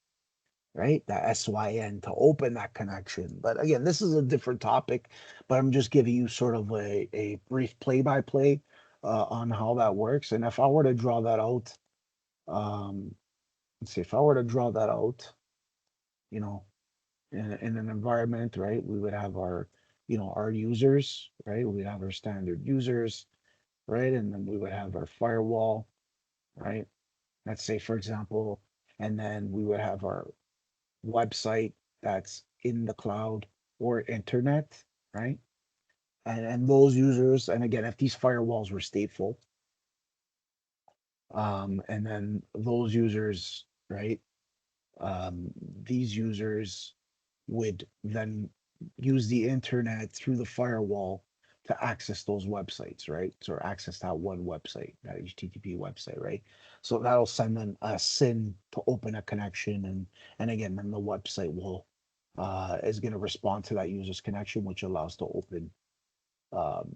right? That SYN to open that connection. But again, this is a different topic, but I'm just giving you sort of a brief play-by-play on how that works. And if I were to draw that out, um, let's see, if I were to draw that out, you know, in an environment, right, we would have our users, right? We'd have our standard users, right? And then we would have our firewall, right? Let's say, for example, and then we would have our website that's in the cloud or internet, right? And those users, and again, if these firewalls were stateful, and then those users, right? Um, these users would then use the internet through the firewall to access those websites, right? So, or access that one website, that HTTP website, right? So that'll send them a SYN to open a connection, and again, then the website will is going to respond to that user's connection, which allows to um,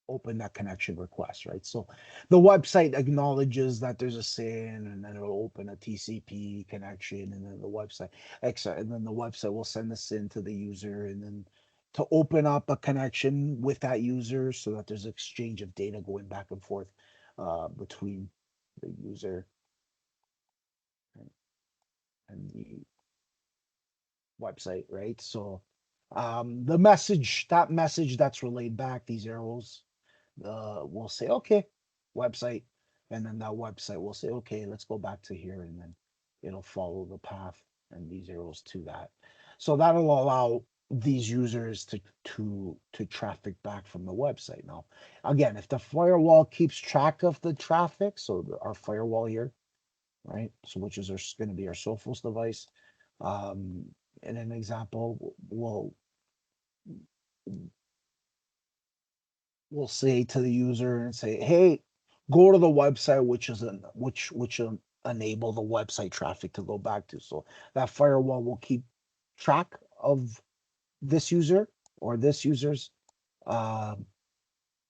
open that connection request, right? So the website acknowledges that there's a SYN, and then it'll open a TCP connection, and then the website will send the SYN to the user, and then to open up a connection with that user, so that there's exchange of data going back and forth between the user and the website, right? So that message that's relayed back, these arrows will say, okay, website. And then that website will say, okay, let's go back to here. And then it'll follow the path and these arrows to that. So that'll allow these users to traffic back from the website. Now, again, if the firewall keeps track of the traffic, so our firewall here, right? So which is going to be our Sophos device. Um, in an example, we'll say to the user and say, hey, go to the website, which enable the website traffic to go back to. So that firewall will keep track of this user or this user's uh,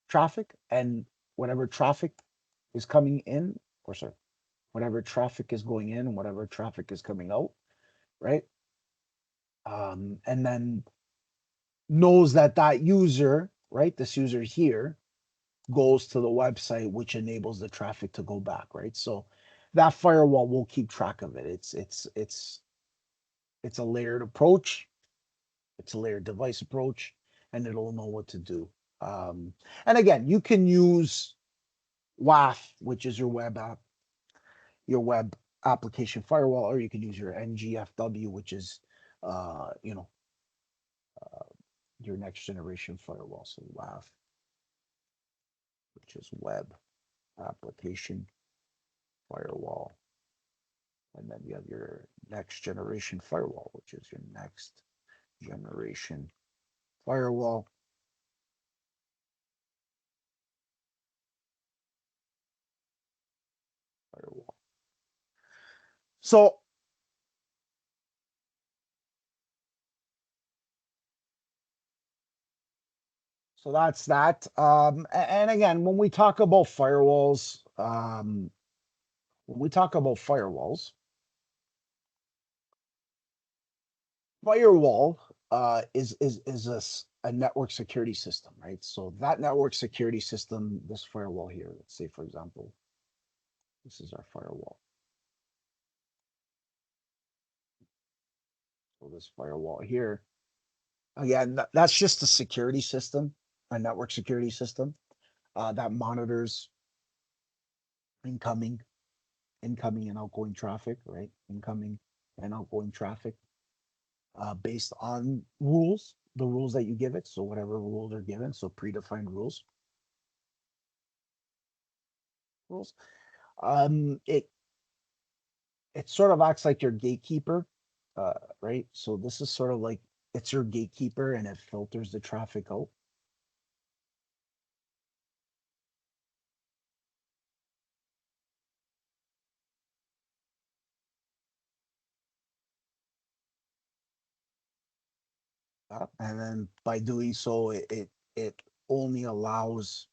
traffic, and whatever traffic is coming in, or sorry, whatever traffic is going in and whatever traffic is coming out, right? And then knows that that user, right, this user here, goes to the website, which enables the traffic to go back, right? So that firewall will keep track of it. It's a layered approach. It's a layered device approach, and it'll know what to do. And again, you can use WAF, which is your web application firewall, or you can use your NGFW, which is uh, you know your next generation firewall. So WAF, which is web application firewall. And then you have your next generation firewall, which is your next generation firewall. Firewall. So that's that. And again, when we talk about firewalls, when we talk about firewalls, firewall is a network security system, right? So that network security system, this firewall here, let's say for example, this is our firewall. So this firewall here, again, that's just a security system, a network security system that monitors incoming, incoming and outgoing traffic, right? Incoming and outgoing traffic based on rules, the rules that you give it. So whatever rules are given, so predefined rules. Rules. It sort of acts like your gatekeeper, right? So this is sort of like it's your gatekeeper, and it filters the traffic out. And then by doing so, it only allows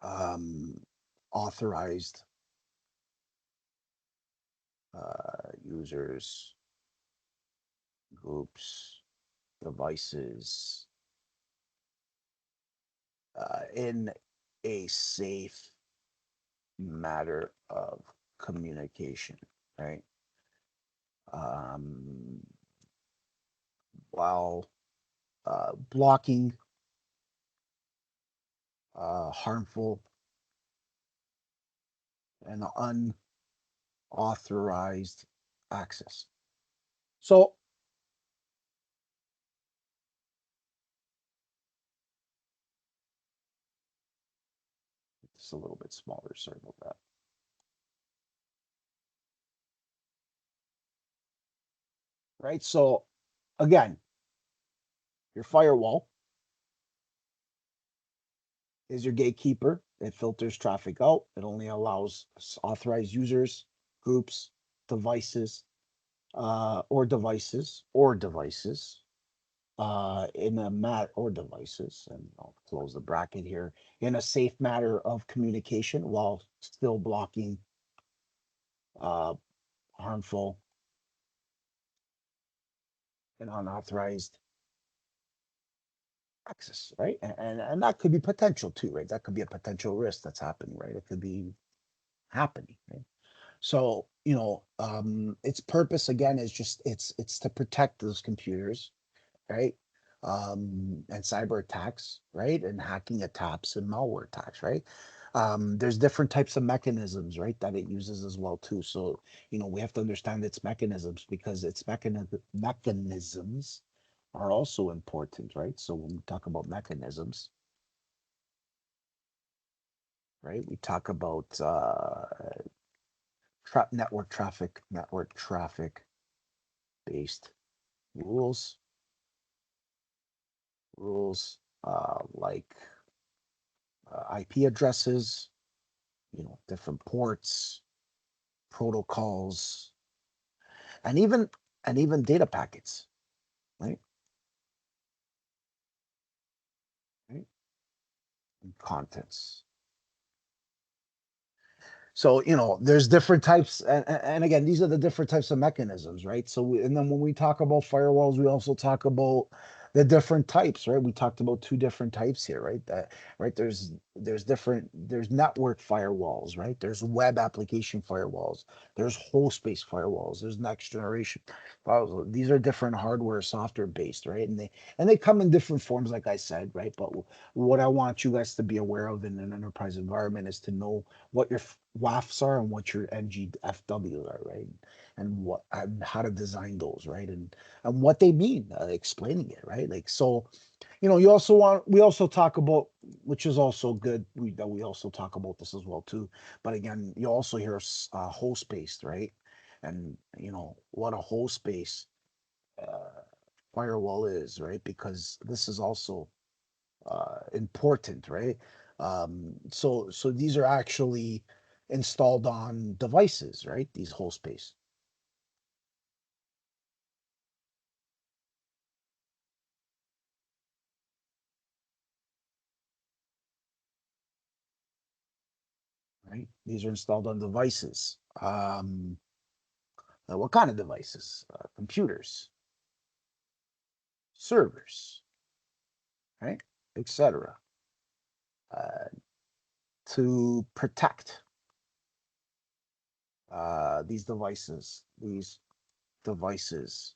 um, authorized users, groups, devices in a safe matter of communication, right? Um, while blocking harmful and unauthorized access. So it's a little bit smaller. Sorry about that. Right. So again, your firewall is your gatekeeper. It filters traffic out. It only allows authorized users, groups, devices, or devices in a mat or devices, and I'll close the bracket here, in a safe matter of communication while still blocking uh, harmful and unauthorized access, right? And that could be potential too, right? That could be a potential risk that's happening, right? It could be happening, right? So, its purpose again is just it's to protect those computers, right? And cyber attacks, right? And hacking attacks and malware attacks, right? There's different types of mechanisms, right, that it uses as well too. So, we have to understand its mechanisms because its mechanisms are also important, right? So when we talk about mechanisms, right, we talk about network traffic based rules, like IP addresses, different ports, protocols, and even data packets, right? Right? And contents. So, there's different types, and again, these are the different types of mechanisms, right? So, and then when we talk about firewalls, we also talk about the different types, right? We talked about two different types here, right? Right? There's network firewalls, right? There's web application firewalls. There's host-based firewalls. There's next generation firewalls. These are different hardware, software based, right? And they come in different forms, like I said, right? But what I want you guys to be aware of in an enterprise environment is to know what your WAFs are and what your NGFWs are, right? And how to design those, right? And what they mean, explaining it, right? Like so, we also talk about, which is also good. We also talk about this as well too. But again, you also hear host based, right? And what a host based firewall is, right? Because this is also important, right? So these are actually installed on devices, right? These host space, right? These are installed on devices. What kind of devices? Computers, servers, right, etc. Uh, to protect these devices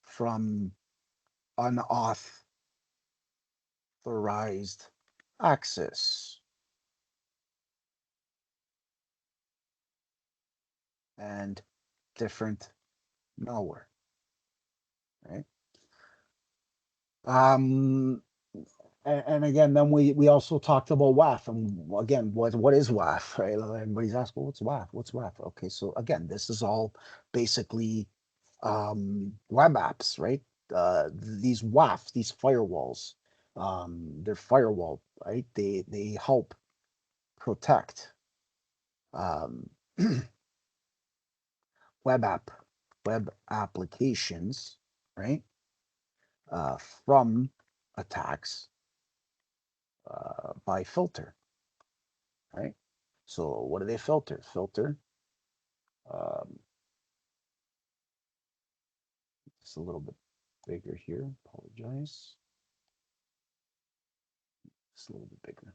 from unauthorized access and different malware, right? Um, and again, then we also talked about WAF, and again, what is WAF, right? Everybody's asked, well, what's WAF? What's WAF? Okay, so again, this is all basically web apps, right? These WAF, these firewalls, they're firewall, right? They help protect um, web app web applications, right? From attacks by filter, right? So what do they filter? Um, it's a little bit bigger here. Apologize. It's a little bit bigger.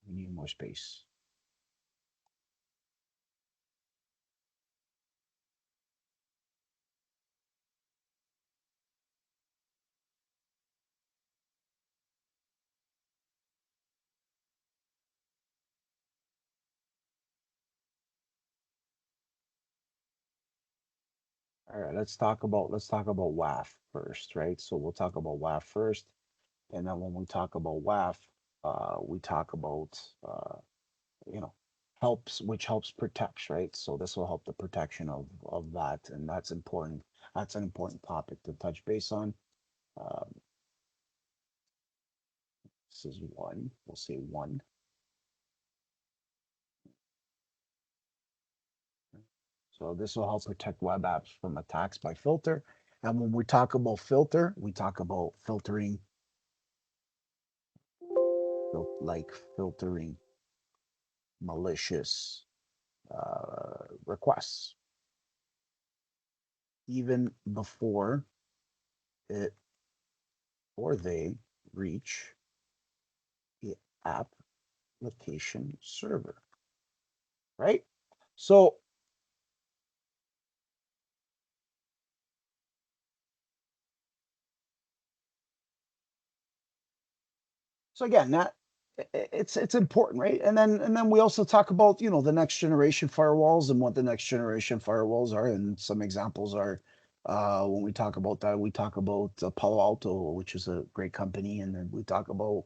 We need more space. All right, let's talk about WAF first, right? So we'll talk about WAF first, and then when we talk about WAF, we talk about you know which helps protects, right? So this will help the protection of that, and that's important. That's an important topic to touch base on. Um, this is one. We'll say one. So this will help protect web apps from attacks by filter. And when we talk about filter, we talk about filtering, like filtering malicious requests even before it or they reach the application server, right? So so again, that it's important, right? And then we also talk about the next generation firewalls and what the next generation firewalls are, and some examples are when we talk about that, we talk about Palo Alto, which is a great company, and then we talk about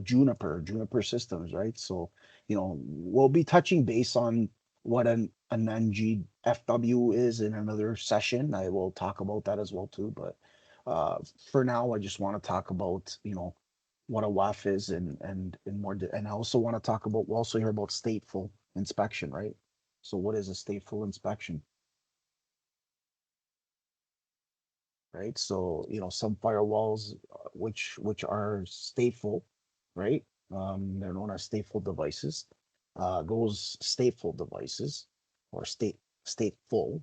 Juniper Systems, right? So we'll be touching base on what an NGFW is in another session. I will talk about that as well too, but for now, I just want to talk about what a WAF is and more. And I also want to talk about. We'll also hear about stateful inspection, right? So what is a stateful inspection, right? So some firewalls which are stateful, right? They're known as stateful devices. Those stateful devices or stateful,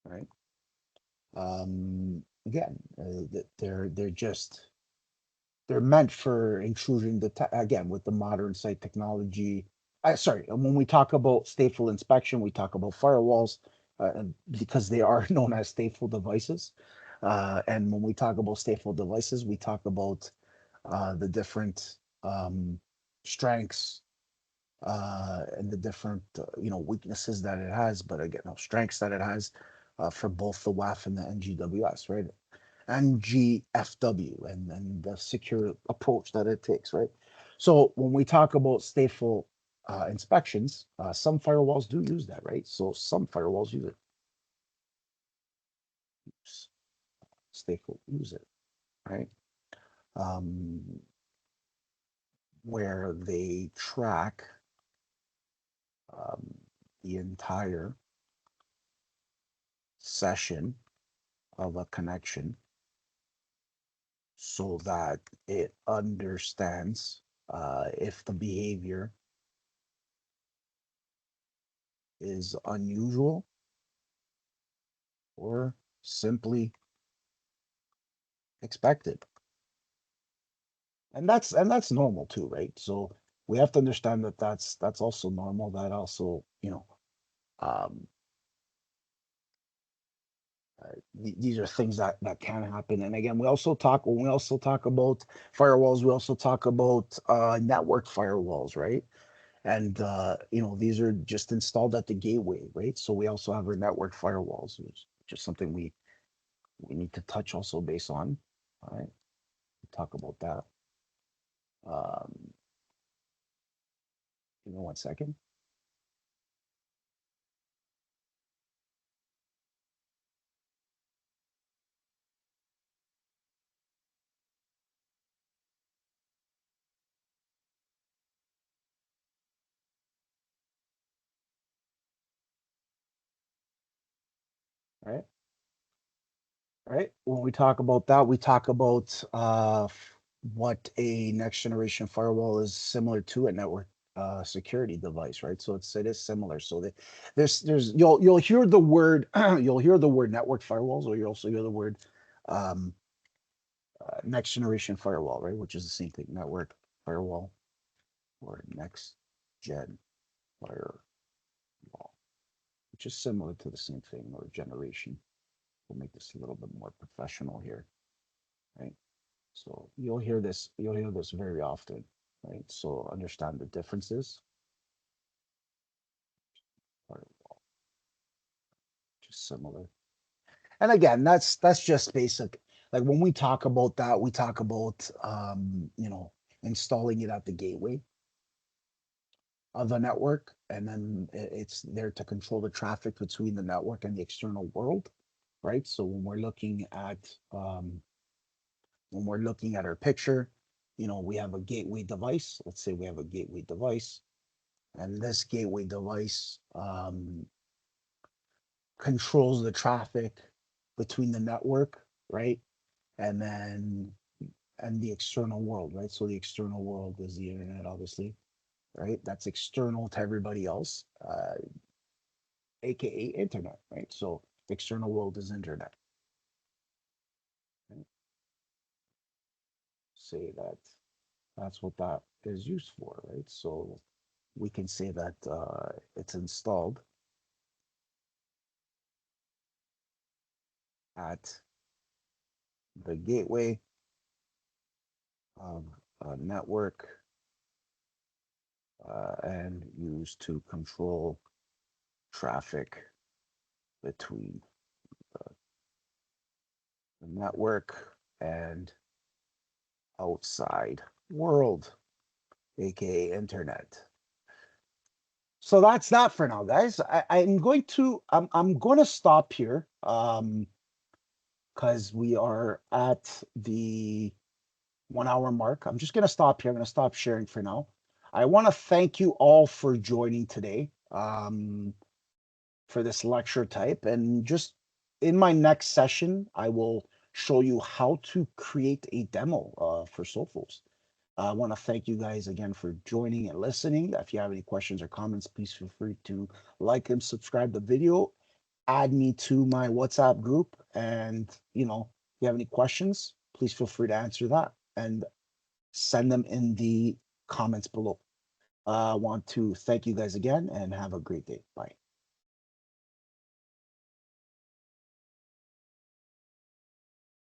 right? Again, they're meant for intrusion again with the modern site technology. Sorry, when we talk about stateful inspection, we talk about firewalls because they are known as stateful devices. And when we talk about stateful devices, we talk about the different strengths and the different weaknesses that it has, but again, no, strengths that it has for both the WAF and the NGWS, right? NGFW and the secure approach that it takes, right? So when we talk about stateful inspections, some firewalls do use that, right? So some firewalls use it. Stateful use it, right? Um, where they track um, the entire session of a connection so that it understands if the behavior is unusual or simply expected. And that's normal too, right? So we have to understand that that's also normal. That also, um, these are things that can happen. And again, when we also talk about firewalls, we also talk about network firewalls, right? And these are just installed at the gateway, right? So we also have our network firewalls, which is just something we need to touch also base on. All right, talk about that. Um, Give me 1 second. All right. Right. When we talk about that, we talk about what a next generation firewall is similar to a network security device, right? So it is similar. So that there's you'll hear the word you'll hear the word network firewalls, or you also hear the word um, next generation firewall, right? Which is the same thing, network firewall or next gen firewall, which is similar to the same thing or generation. We'll make this a little bit more professional here, right? So you'll hear this very often, right? So understand the differences. Firewall, just similar. And again, that's just basic. Like when we talk about that, we talk about installing it at the gateway of the network, and then it's there to control the traffic between the network and the external world, right? So when we're looking at our picture, we have a gateway device. Let's say we have a gateway device, and this gateway device controls the traffic between the network, right? And then and the external world, right? So the external world is the internet, obviously, right? That's external to everybody else, aka internet, right? So the external world is internet. Right? Say that that's what that is used for, right? So we can say that it's installed at the gateway of a network and used to control traffic between the network and outside world, aka internet. So that's that for now, guys. I'm going to stop here because we are at the 1 hour mark. I'm just going to stop here. I'm going to stop sharing for now. I want to thank you all for joining today for this lecture type. And just in my next session, I will show you how to create a demo for Sophos. I want to thank you guys again for joining and listening. If you have any questions or comments, please feel free to like and subscribe the video. Add me to my WhatsApp group. And, if you have any questions, please feel free to answer that and send them in the comments below. I want to thank you guys again and have a great day. Bye.